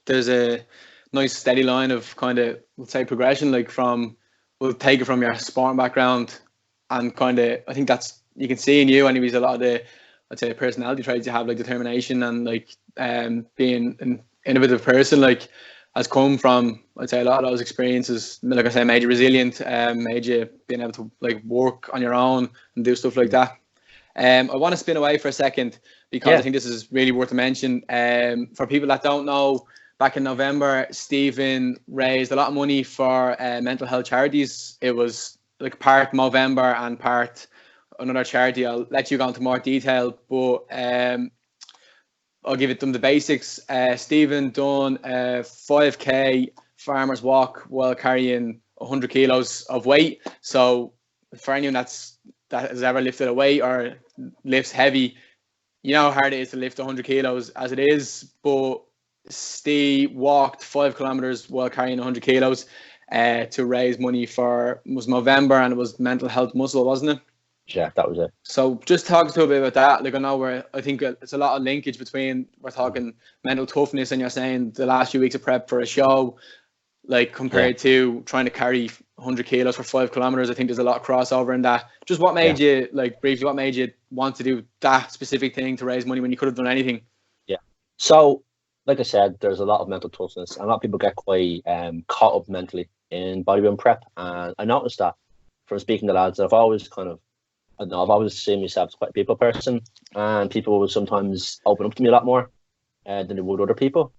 there's a nice steady line of kind of, let's say, progression, like we'll take it from your sport background and kind of, I think that's, you can see in you anyways, a lot of the, I'd say, personality traits you have, like determination and like being an innovative person, like has come from, I'd say, a lot of those experiences, like I say, made you resilient, made you being able to like work on your own and do stuff like that. I want to spin away for a second because I think this is really worth a mention. For people that don't know, back in November, Stephen raised a lot of money for mental health charities. It was like part Movember and part another charity. I'll let you go into more detail, but I'll give them the basics. Stephen done a 5k farmer's walk while carrying 100 kilos of weight. So for anyone that has ever lifted a weight or lifts heavy, you know how hard it is to lift 100 kilos as it is. But Steve walked 5 kilometers while carrying 100 kilos to raise money for, it was Movember, and it was mental health muscle, wasn't it? Yeah, that was it. So just talk to a bit about that. Like, I know I think it's a lot of linkage between, we're talking mental toughness, and you're saying the last few weeks of prep for a show, like compared to trying to carry 100 kilos for 5 kilometers. I think there's a lot of crossover in that. Just what made you, like briefly, what made you want to do that specific thing to raise money when you could have done anything? Yeah. So like I said, there's a lot of mental toughness. A lot of people get quite caught up mentally in bodybuilding prep, and I noticed that from speaking to lads. I've always I've always seen myself as quite a people person, and people will sometimes open up to me a lot more than they would other people.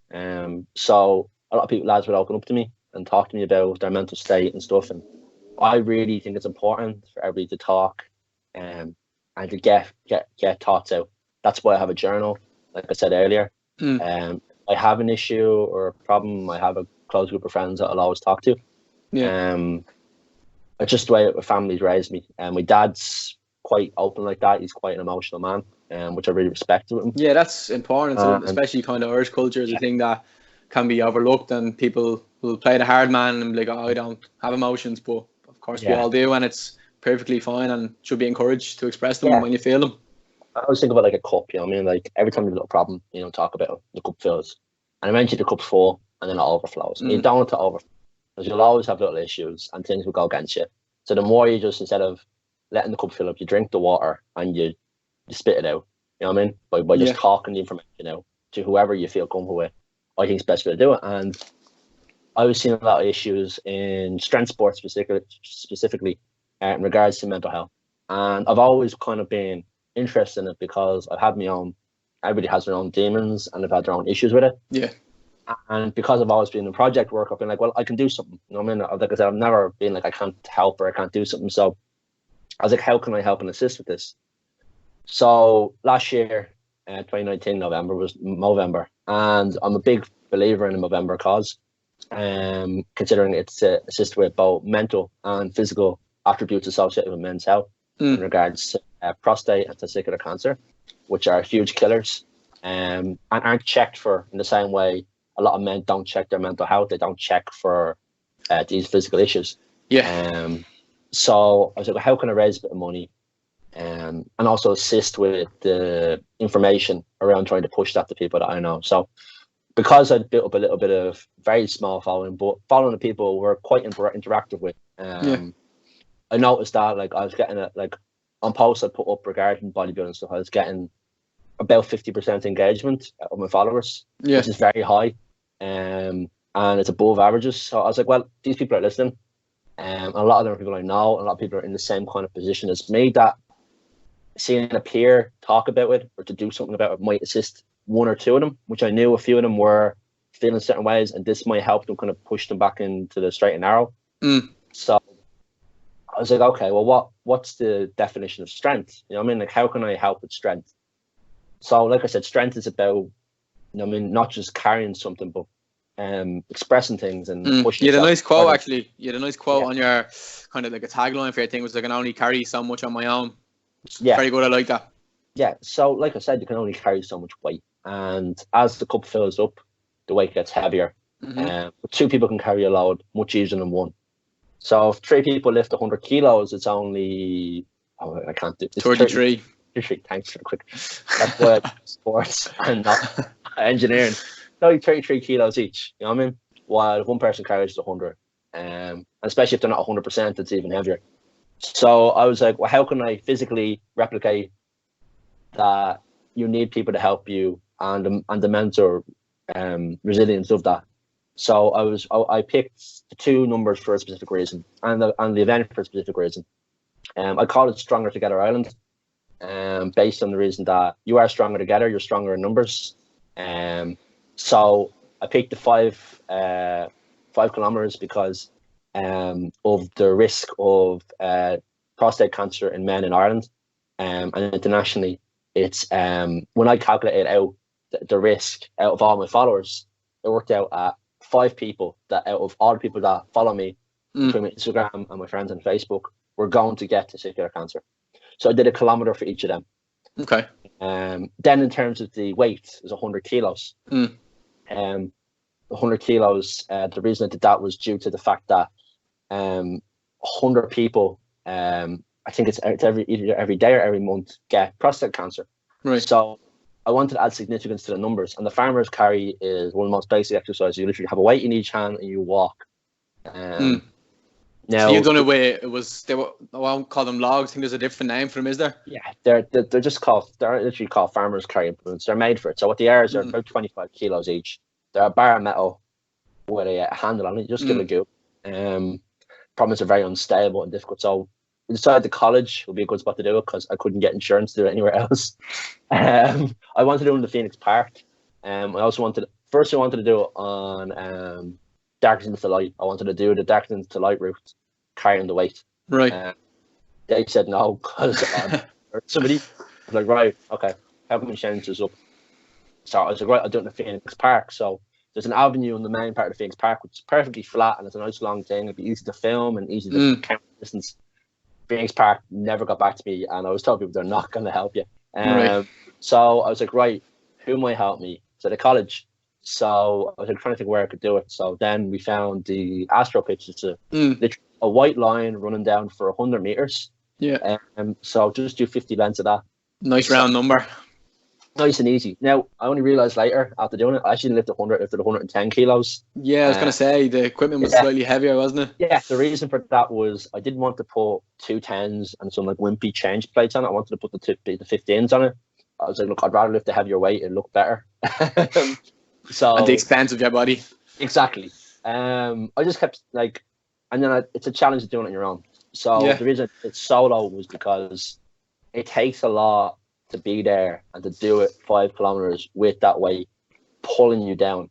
So a lot of lads would open up to me and talk to me about their mental state and stuff. And I really think it's important for everybody to talk and to get thoughts out. That's why I have a journal, like I said earlier. I have an issue or a problem, I have a close group of friends that I'll always talk to. It's just the way my family's raised me. And my dad's quite open like that. He's quite an emotional man, which I really respect with him. Yeah, that's important, especially kind of Irish culture is a thing that can be overlooked, and people will play the hard man and be like, oh, I don't have emotions, but of course we all do, and it's perfectly fine and should be encouraged to express them when you feel them. I always think about like a cup, you know what I mean? Like every time you have a little problem, you know, talk about it, the cup fills. And eventually the cup's full and then it overflows. And you don't want to overflow because you'll always have little issues and things will go against you. So the more you just, instead of letting the cup fill up, you drink the water and you spit it out. You know what I mean? By just talking the information out to whoever you feel comfortable with. I think it's the best way to do it. And I was seeing a lot of issues in strength sports specifically in regards to mental health. And I've always kind of been interested in it because I've had my own, everybody has their own demons and they've had their own issues with it. Yeah. And because I've always been in project work, I've been like, well, I can do something. You know what I mean? Like I said, I've never been like, I can't help or I can't do something. So I was like, how can I help and assist with this? So last year, 2019 November was Movember, and I'm a big believer in the Movember cause, considering it's to assist with both mental and physical attributes associated with men's health in regards to prostate and testicular cancer, which are huge killers and aren't checked for in the same way a lot of men don't check their mental health. They don't check for these physical issues. Yeah. So I was like, well, how can I raise a bit of money and also assist with the information around trying to push that to people that I know? So because I'd built up a little bit of very small following, but following the people were quite interactive with, I noticed that like I was getting it like on posts I put up regarding bodybuilding stuff, I was getting about 50% engagement of my followers, which is very high, and it's above averages. So I was like, well, these people are listening, and a lot of them are people I know, and a lot of people are in the same kind of position as me, that seeing a peer talk about it or to do something about it might assist one or two of them, which I knew a few of them were feeling certain ways, and this might help them kind of push them back into the straight and narrow. So I was like, okay, well, what's the definition of strength? You know what I mean? Like, how can I help with strength? So, like I said, strength is about, you know what I mean, not just carrying something, but expressing things and pushing. You had a nice quote, actually. You had a nice quote on your kind of like a tagline for your thing, was I can only carry so much on my own. Very good. I like that. Yeah. So, like I said, you can only carry so much weight, and as the cup fills up, the weight gets heavier. But two people can carry a load much easier than one. So if 3 people lift 100 kilos, it's only, I can't do it. 33. Thanks for the quick. That's why sports and not engineering. Only 33 kilos each, you know what I mean? While if one person carries 100, and especially if they're not 100%, it's even heavier. So I was like, well, how can I physically replicate that? You need people to help you and the mental resilience of that. So I picked the 2 numbers for a specific reason, and the event for a specific reason. I call it Stronger Together Ireland, based on the reason that you are stronger together, you're stronger in numbers. So I picked the 5 kilometers because of the risk of prostate cancer in men in Ireland, and internationally. It's when I calculated out the risk out of all my followers, it worked out at 5 people that out of all the people that follow me through my Instagram and my friends on Facebook were going to get testicular cancer. So I did a kilometer for each of them. Okay. Then in terms of the weight, is 100 kilos. 100 kilos. The reason I did that was due to the fact that 100 people, I think it's either every day or every month, get prostate cancer. Right. So I wanted to add significance to the numbers, and the farmer's carry is one of the most basic exercises. You literally have a weight in each hand and you walk. Now, so you've done it with, I won't call them logs. I think there's a different name for them, is there? yeah, they're literally called farmers carry implements. They're made for it. So what they are is they're about 25 kilos each. They're a bar of metal with a handle on it. You just give it a go. Problems are very unstable and difficult. So we decided the college would be a good spot to do it because I couldn't get insurance to do it anywhere else. I wanted to do it in the Phoenix Park. I also wanted to do it on Darkness into Light. I wanted to do the Darkness into Light route, carrying the weight. Right. They said no because somebody was like, right, okay, how can we change this up? So I was like, right, I'll do it in the Phoenix Park. So there's an avenue in the main part of the Phoenix Park, which is perfectly flat and it's a nice long thing. It'd be easy to film and easy to count distance. Phoenix Park never got back to me, and I was telling people they're not going to help you. Right. So I was like, right, who might help me? So the college. So I was like, trying to think where I could do it. So then we found the Astro pitch. It's a white line running down for 100 meters. Yeah. So just do 50 lengths of that. Nice round number. Nice and easy. Now, I only realised later after doing it, I actually lifted 110 kilos. Yeah, I was going to say, the equipment was slightly heavier, wasn't it? Yeah, the reason for that was I didn't want to put 2 10s and some like wimpy change plates on it. I wanted to put the 15s on it. I was like, look, I'd rather lift a heavier weight and look better. So at the expense of your body. Exactly. I just kept like, and then it's a challenge of doing it on your own. So the reason it's solo was because it takes a lot to be there and to do it 5 kilometers with that weight pulling you down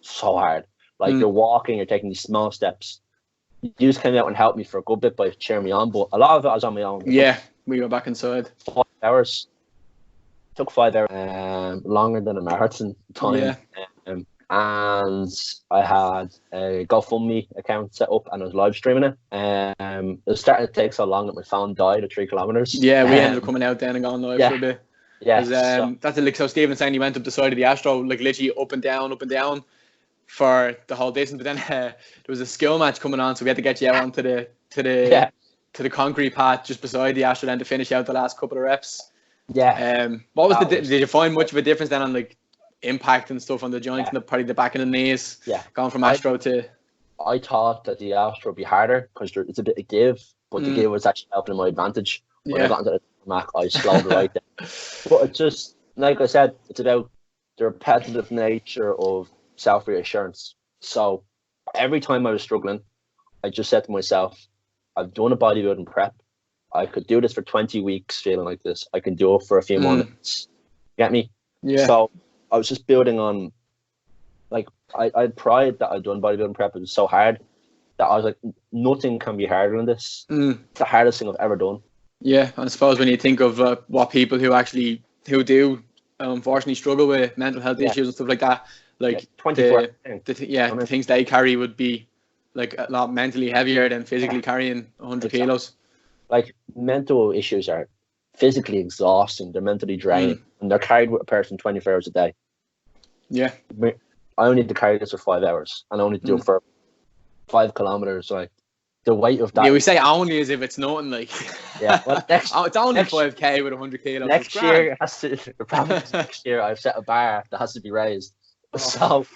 so hard. Like you're walking, you're taking these small steps. You just came out and helped me for a good bit by cheering me on, but a lot of it I was on my own. Yeah, we were back inside. 5 hours. Took 5 hours, longer than a marathon time. Yeah. And I had a GoFundMe account set up and I was live streaming it. It was starting to take so long that my phone died at 3 kilometers. Yeah, we ended up coming out then and going live for a bit. Yeah. That's like, so Stephen saying he went up the side of the Astro, like literally up and down for the whole distance. But then there was a skill match coming on, so we had to get you out onto the concrete path just beside the Astro then to finish out the last couple of reps. Yeah. What was did you find much of a difference then on like impact and stuff on the joints and probably the back of the knees? Yeah. Going from Astro to. I thought that the Astro would be harder because it's a bit of give, but the give was actually helping my advantage. When I got into the Mac, I slowed right down. But it's just, like I said, it's about the repetitive nature of self-reassurance. So every time I was struggling, I just said to myself, I've done a bodybuilding prep. I could do this for 20 weeks feeling like this. I can do it for a few months. Get me? Yeah. So I was just building on, like, I had pride that I'd done bodybuilding prep. It was so hard that I was like, nothing can be harder than this. It's the hardest thing I've ever done. Yeah, I suppose when you think of what people who do unfortunately struggle with mental health issues and stuff like that, like 24 the things they carry would be like a lot mentally heavier than physically carrying 100 kilos. Like mental issues are physically exhausting. They're mentally draining, and they're carried with a person 24 hours a day. Yeah, I only need to carry this for 5 hours, and I only do it for 5 kilometers. Like the weight of that. Yeah, we say only as if it's nothing. Like yeah, well, it's only 5k with 100 kilos. Next year next year I've set a bar that has to be raised. So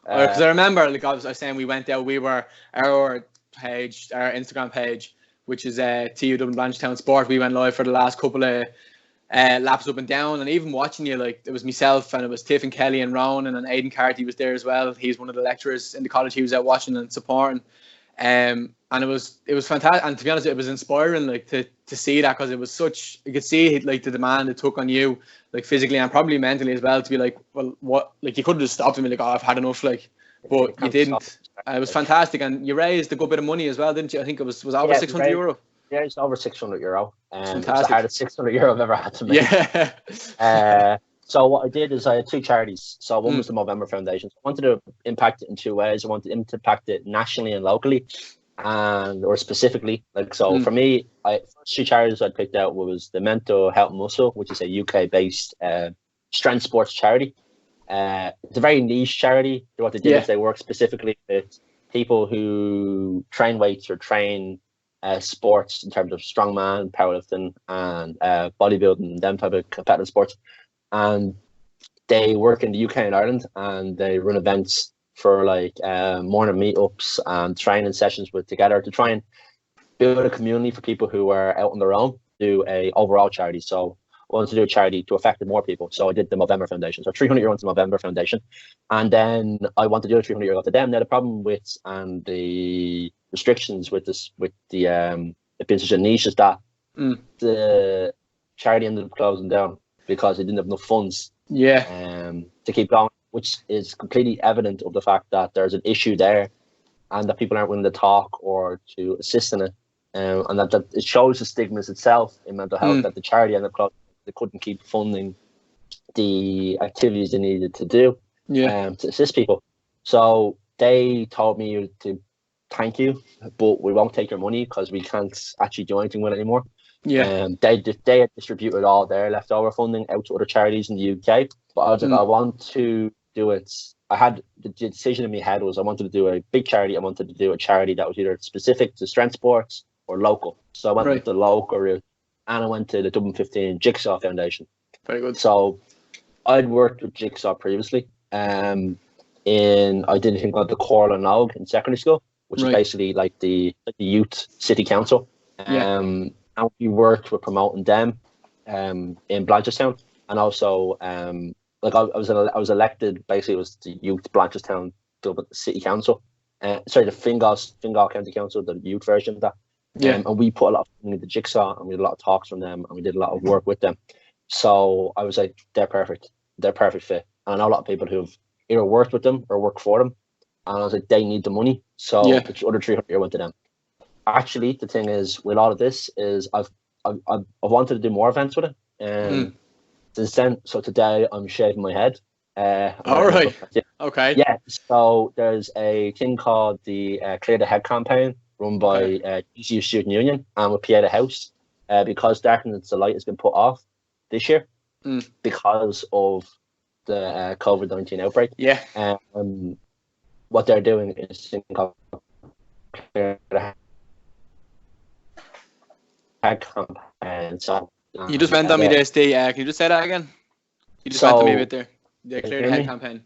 because I remember, like I was saying, we went out. We were our Instagram page, which is TU Dublin Blanchetown Sport. We went live for the last couple of laps up and down, and even watching you, like it was myself and it was Tiff and Kelly and Ronan and Aidan Carty was there as well. He's one of the lecturers in the college. He was out watching and supporting, and it was fantastic. And to be honest, it was inspiring, like to see that, because it was such, you could see like the demand it took on you, like physically and probably mentally as well, to be like, well, what, like you could have just stopped and be like, oh, I've had enough, like, but you didn't. It was fantastic, and you raised a good bit of money as well, didn't you? I think it was over €600. Yeah, it's over €600. It's the hardest €600 I've ever had to make. Yeah. So what I did is I had 2 charities. So one was the Movember Foundation. I wanted to impact it in 2 ways. I wanted to impact it nationally and locally, or specifically. Like, so for me, first 2 charities I picked out was the Mental Health Muscle, which is a UK-based strength sports charity. It's a very niche charity. What they did is they work specifically with people who train weights or train sports in terms of strongman, powerlifting, and bodybuilding, them type of competitive sports. And they work in the UK and Ireland, and they run events for like morning meetups and training sessions together to try and build a community for people who are out on their own, do a overall charity. So I wanted to do a charity to affect more people. So I did the Movember Foundation. So 300 euro into the Movember Foundation. And then I wanted to do a 300 euro to them. Now the problem with and the restrictions with the business and niche is that the charity ended up closing down because they didn't have enough funds to keep going, which is completely evident of the fact that there's an issue there and that people aren't willing to talk or to assist in it. And that it shows the stigmas itself in mental health that the charity ended up closing. They couldn't keep funding the activities they needed to do to assist people. So they told me to thank you, but we won't take your money because we can't actually do anything with it anymore. They had distributed all their leftover funding out to other charities in the UK. But I was like, I want to do it. I had the decision in my head was I wanted to do a big charity. I wanted to do a charity that was either specific to strength sports or local. So I went with the local route, and I went to the Dublin 15 Jigsaw Foundation. Very good. So I'd worked with Jigsaw previously. I did a thing called the Choral and Nog in secondary school, which is basically like the youth city council. And we worked with promoting them in Blanchardstown, and also I was elected. Basically, it was the youth Blanchardstown Dublin City Council. The Fingal County Council, the youth version of that. And we put a lot of money into Jigsaw, and we did a lot of talks from them, and we did a lot of work with them. So I was like, they're perfect fit. And I know a lot of people who've either worked with them or worked for them, and I was like, they need the money. So the other 300 went to them. Actually, the thing is, with all of this, is I've wanted to do more events with it. Since then, so today I'm shaving my head. All right. Okay. Yeah. So there's a thing called the Clear the Head campaign, run by GCU Student Union and with Pieta House, because Darkness to Light has been put off this year because of the COVID-19 outbreak. What they're doing is a thing called Clear the Head campaign. So you just went on me there, Steve. Can you just say that again? You just went on me a bit there. The Clear the Head campaign.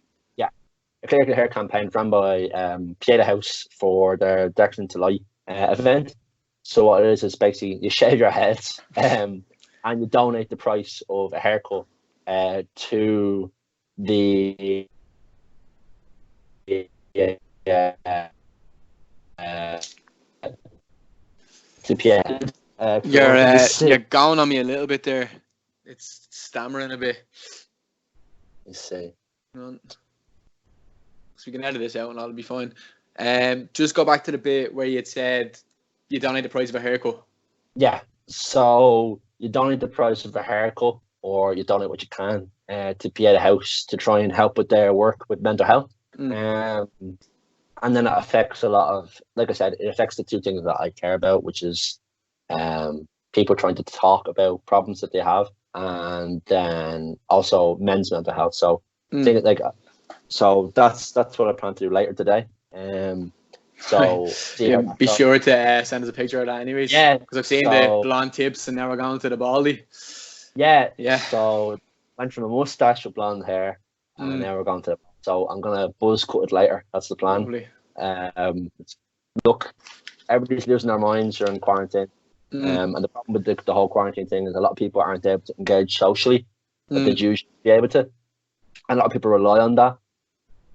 A Clear the Hair campaign run by Pieta House for their Darkness to Light event. So what it is basically you shave your heads and you donate the price of a haircut to the to Pieta. You're going on me a little bit there. It's stammering a bit. Let's see. So we can edit this out and that'll be fine. Just go back to the bit where you had said you donate the price of a haircut. Yeah. So you donate the price of a haircut, or you donate what you can to Pieta House to try and help with their work with mental health. And then it affects a lot of, like I said, it affects the two things that I care about, which is people trying to talk about problems that they have, and then also men's mental health. So things like. So that's what I plan to do later today. So be sure to send us a picture of that, anyways. Yeah, because I've seen the blonde tips, and now we're going to the baldy. Yeah. So went from a mustache with blonde hair, and now we're going to. So I'm gonna buzz cut it later. That's the plan. Lovely. Look, everybody's losing their minds during quarantine. And the problem with the whole quarantine thing is a lot of people aren't able to engage socially, but they'd usually be able to. And a lot of people rely on that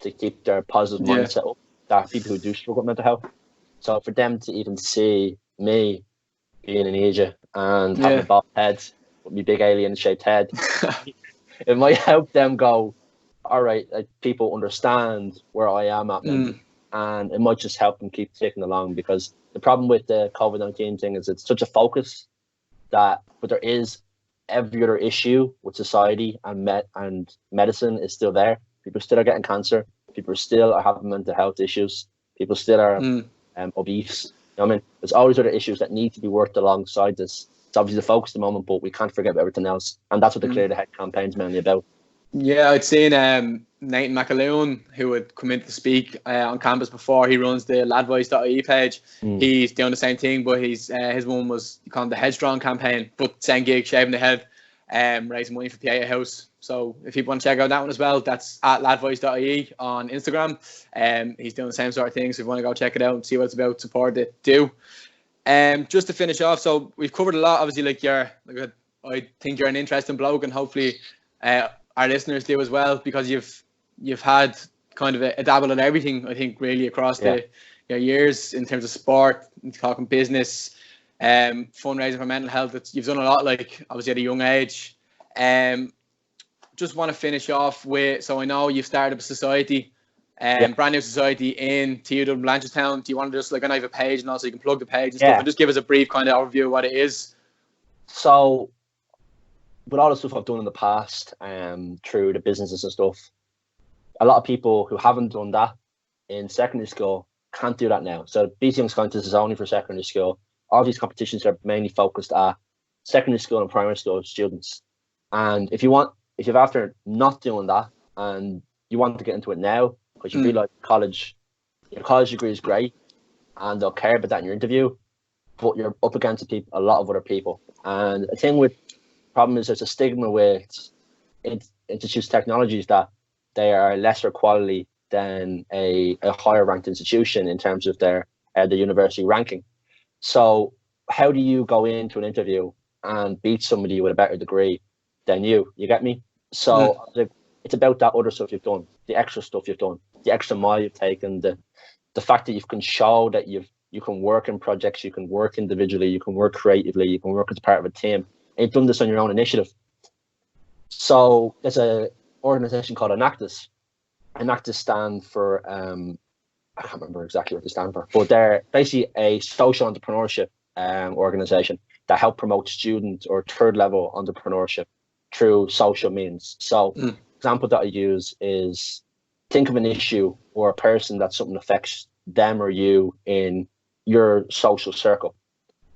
to keep their positive mindset up. That people who do struggle with mental health. So for them to even see me being in Asia and having a bald head with my big alien-shaped head, it might help them go, all right, like, people understand where I am at, and it might just help them keep ticking along. Because the problem with the COVID-19 thing is it's such a focus but there is every other issue with society and medicine is still there. People still are getting cancer. People still are having mental health issues. People still are obese. You know what I mean? There's always other issues that need to be worked alongside this. It's obviously the focus at the moment, but we can't forget about everything else. And that's what the Clear the Head campaign's mainly about. Yeah, I'd seen Nathan McAloon, who would come in to speak on campus before. He runs the ladvoice.ie page. He's doing the same thing, but his one was called the Headstrong campaign, but same gig, shaving the head. raising money for Pieta House. So if people want to check out that one as well, that's at ladvoice.ie on Instagram. He's doing the same sort of thing. So if you want to go check it out and see what it's about, support it, do. Just to finish off, so we've covered a lot. Obviously, I think you're an interesting bloke, and hopefully our listeners do as well, because you've had kind of a dabble in everything, I think, really across your years in terms of sport, talking business, fundraising for mental health. You've done a lot, like, obviously at a young age. Just want to finish off with, so I know you've started up a society, brand new society in TU Dublin, Blanchardstown. Do you want to just, like, I know you have a page and also you can plug the page and stuff, and just give us a brief kind of overview of what it is? So with all the stuff I've done in the past, through the businesses and stuff, a lot of people who haven't done that in secondary school can't do that now. So BT Young's Contest is only for secondary school. All these competitions are mainly focused at secondary school and primary school students. And if you're after not doing that and you want to get into it now because you feel like your college degree is great and they'll care about that in your interview, but you're up against a lot of other people. And the thing with problem is there's a stigma with institute technologies that they are lesser quality than a higher ranked institution in terms of the university ranking. So how do you go into an interview and beat somebody with a better degree than you? You get me? So it's about that other stuff you've done, the extra stuff you've done, the extra mile you've taken, the fact that you can show that you can work in projects, you can work individually, you can work creatively, you can work as part of a team. And you've done this on your own initiative. So there's a organization called Enactus. Enactus stand for I can't remember exactly what they stand for, but they're basically a social entrepreneurship organization that help promote student or third level entrepreneurship through social means. So example that I use is, think of an issue or a person that something affects them or you in your social circle,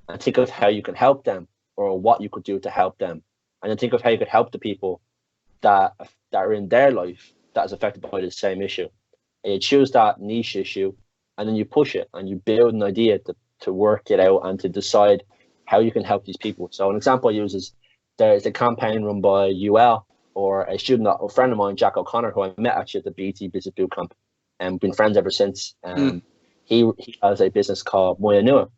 and think of how you can help them or what you could do to help them, and then think of how you could help the people that are in their life that is affected by the same issue. And you choose that niche issue, and then you push it and you build an idea to work it out and to decide how you can help these people. So an example I use is, there's a campaign run by UL, or a friend of mine, Jack O'Connor, who I met actually at the BT Business Bootcamp, and been friends ever since. He has a business called Moya Nua.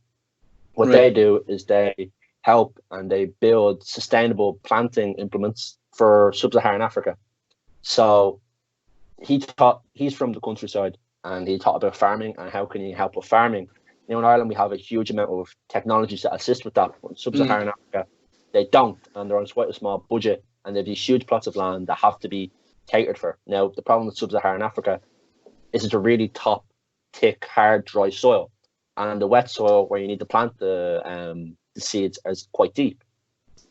What they do is they help and they build sustainable planting implements for sub-Saharan Africa. So he's from the countryside, and he taught about farming and how can you help with farming. You know, in Ireland we have a huge amount of technologies that assist with that. In sub-Saharan Africa, they don't, and they're on quite a small budget, and they have these huge plots of land that have to be catered for. Now, the problem with sub-Saharan Africa is it's a really top, thick, hard, dry soil, and the wet soil where you need to plant the seeds is quite deep.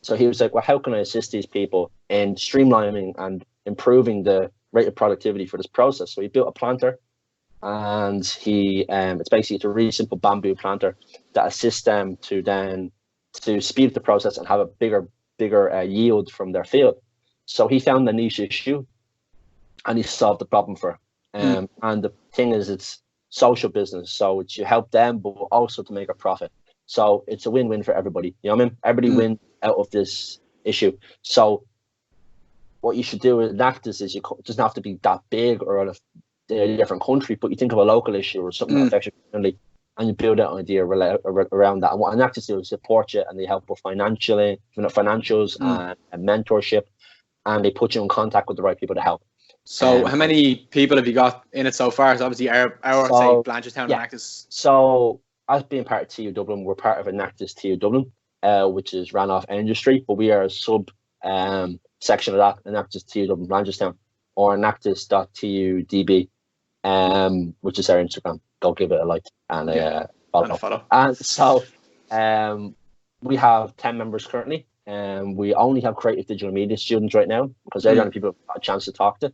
So he was like, well, how can I assist these people in streamlining and improving the rate of productivity for this process? So he built a planter, and it's a really simple bamboo planter that assists them to speed up the process and have a bigger yield from their field. So he found the niche issue and he solved the problem for it. And the thing is, it's social business, so it's you help them but also to make a profit. So it's a win-win for everybody. You know what I mean? Everybody wins out of this issue. So what you should do with Enactus is, it doesn't have to be that big or in a different country, but you think of a local issue or something that affects your community, and you build an idea around that. And what Enactus do is support you, and they help with financials and mentorship, and they put you in contact with the right people to help. So how many people have you got in it so far? So obviously say Blanchardstown Enactus. So as being part of TU Dublin, we're part of Enactus TU Dublin, which is ran off Energy Street, but we are a sub section of that, Enactus TU Dublin Blanchardstown, or enactus.tudb, which is our Instagram. Go give it a like and follow. And so we have 10 members currently, and we only have creative digital media students right now because they're the only people who've got a chance to talk to.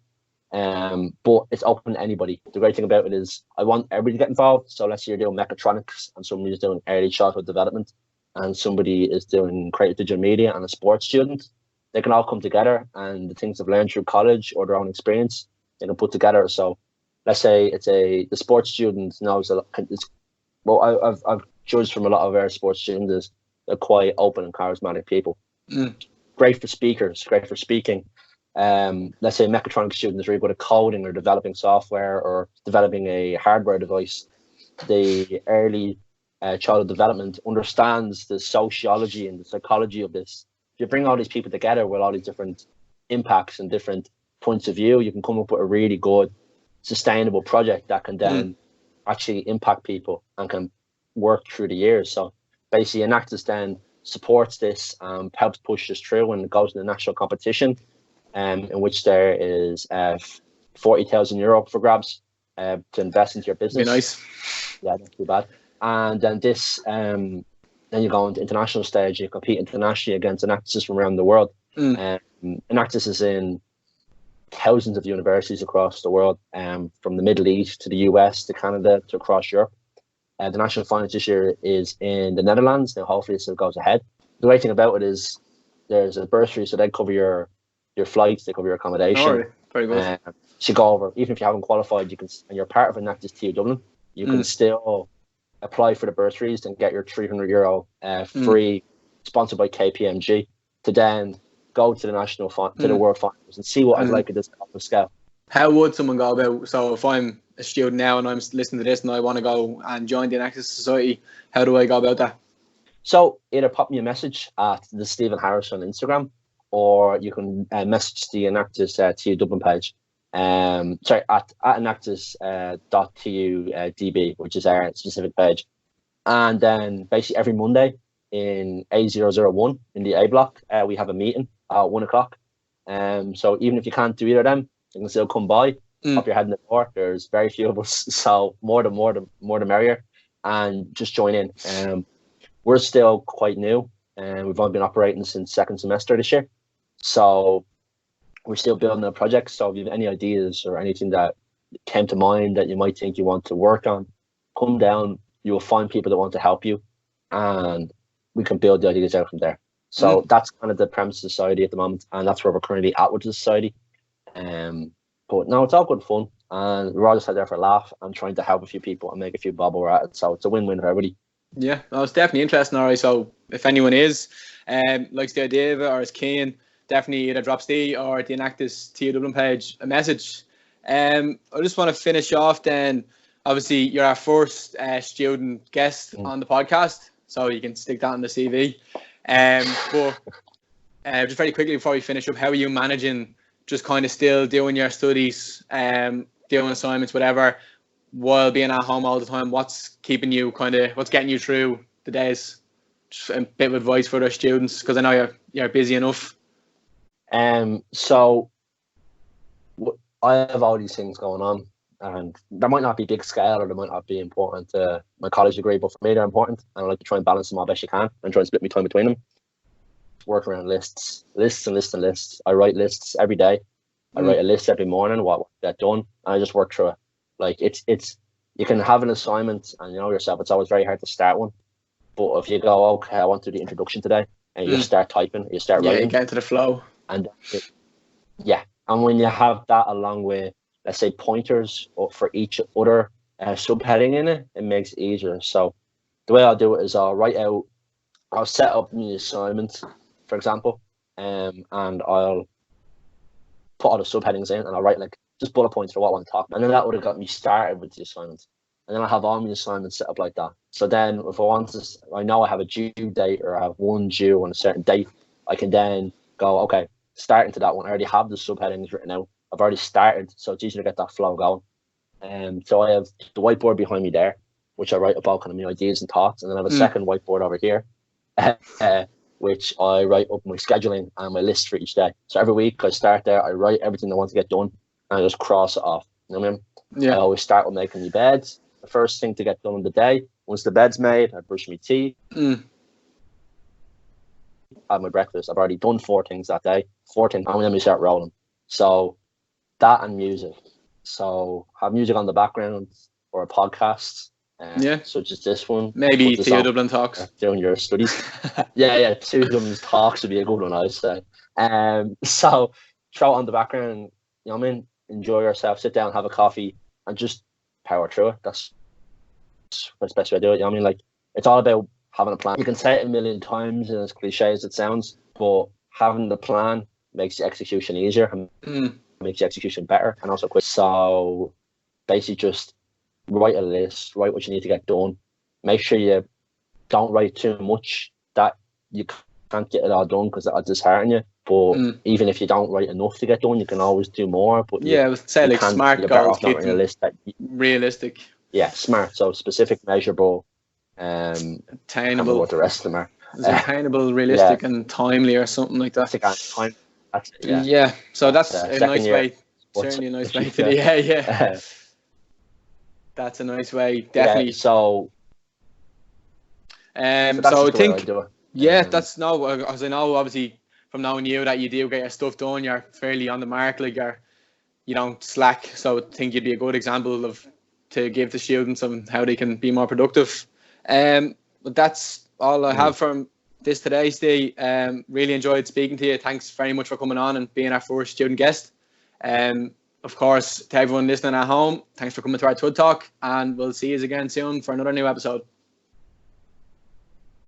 But it's open to anybody. The great thing about it is I want everybody to get involved. So let's say you're doing mechatronics and somebody's doing early childhood development and somebody is doing creative digital media and a sports student. They can all come together, and the things they've learned through college or their own experience, they can put together. So let's say the sports student knows I've judged from a lot of our sports students is they're quite open and charismatic people. great for speakers, great for speaking. Let's say a mechatronics student is really good at coding or developing software or developing a hardware device. The early childhood development understands the sociology and the psychology of this. If you bring all these people together with all these different impacts and different points of view, you can come up with a really good, sustainable project that can then actually impact people and can work through the years. So basically, Enactus then supports this, helps push this through, and it goes to the national competition, in which there is €40,000 for grabs to invest into your business. Be nice. Yeah, not too bad. And then this, then you go into international stage. You compete internationally against Enactus from around the world. Enactus is in thousands of universities across the world, from the Middle East to the US to Canada to across Europe. The national finals this year is in the Netherlands. Now, hopefully, it still goes ahead. The great thing about it is there's a bursary, so they cover your flights, they cover your accommodation. All right. Very good. So you go over, even if you haven't qualified, you can, and you're part of Enactus TU Dublin, you can still apply for the bursaries and get your €300 free, sponsored by KPMG, to then go to the national to the world finals and see what it's like at this type of scale. How would someone go about? So if I'm a student now and I'm listening to this and I want to go and join the Enactus Society, how do I go about that? So either pop me a message at the Stephen Harris on Instagram, or you can message the Enactus TU Dublin page. Sorry, at enactus.tu db, which is our specific page. And then basically every Monday in A001 in the A block, we have a meeting at 1:00. So even if you can't do either of them, you can still come by, pop your head in the door. There's very few of us, so more the merrier, and just join in. We're still quite new, and we've only been operating since second semester this year, so we're still building a project. So if you have any ideas or anything that came to mind that you might think you want to work on, come down. You will find people that want to help you, and we can build the ideas out from there. So that's kind of the premise of the society at the moment, and that's where we're currently at with the society. But no, it's all good fun, and we're all just out there for a laugh and trying to help a few people and make a few bob over at it. So it's a win-win for everybody. Yeah, well, it's definitely interesting. All right, so if anyone is likes the idea of it or is keen, definitely either drop Steve or the Enactus TU Dublin page a message. I just want to finish off then. Obviously, you're our first student guest on the podcast, so you can stick that on the CV. But just very quickly before we finish up, how are you managing just kind of still doing your studies, doing assignments, whatever, while being at home all the time? What's keeping you what's getting you through the days? Just a bit of advice for other students, because I know you're busy enough. So I have all these things going on, and they might not be big scale or they might not be important to my college degree, but for me they're important, and I like to try and balance them all best you can and try and split my time between them. Work around lists. I write lists every day. I write a list every morning, what get done, and I just work through it. Like it's you can have an assignment, and you know yourself, it's always very hard to start one. But if you go, okay, I want to do the introduction today, and you just start typing, you start writing, you get into the flow. And and when you have that along with, let's say, pointers for each other subheading in it, it makes it easier. So the way I'll do it is I'll set up the assignment, for example, and I'll put all the subheadings in, and I'll write like just bullet points for what I want to talk about. And then that would have got me started with the assignment. And then I have all my assignments set up like that. So then if I want to, I know I have a due date or I have one due on a certain date, I can then go, okay, start into that one. I already have the subheadings written out. I've already started, so it's easier to get that flow going. So I have the whiteboard behind me there, which I write about kind of my ideas and thoughts. And then I have a second whiteboard over here, which I write up my scheduling and my list for each day. So every week I start there, I write everything I want to get done, and I just cross it off. You know what I mean? Yeah. I always start with making my beds. The first thing to get done in the day. Once the bed's made, I brush my teeth. Have my breakfast. I've already done 4 things that day. 4 things, and then we start rolling. So that and music. So have music on the background or a podcast. Such as this one. Maybe TU Dublin Talks. Doing your studies. yeah. TU Dublin Talks would be a good one, I'd say. So throw it on the background. You know what I mean? Enjoy yourself. Sit down, have a coffee, and just power through it. That's the best way to do it. You know what I mean? Like, it's all about having a plan. You can say it a million times, and as cliche as it sounds, but having the plan makes the execution easier and makes the execution better and also quick. So basically just write a list, write what you need to get done. Make sure you don't write too much that you can't get it all done because it'll dishearten you. But even if you don't write enough to get done, you can always do more. But I would say like smart goals, keep them a list that realistic. Yeah, smart. So specific, measurable, attainable. What the rest of them are. Attainable, realistic, and timely, or something like that. Time. That's it, yeah. So that's a nice way. Certainly a nice way to do. Yeah. That's a nice way, definitely. Yeah, so I think, that's no, as I know, obviously, from knowing you, that you do get your stuff done, you're fairly on the mark, like you don't slack. So I think you'd be a good example to give the students on how they can be more productive. But that's all I have from this today, Steve. Really enjoyed speaking to you. Thanks very much for coming on and being our first student guest. Of course, to everyone listening at home, thanks for coming to our TUD Talk, and we'll see you again soon for another new episode.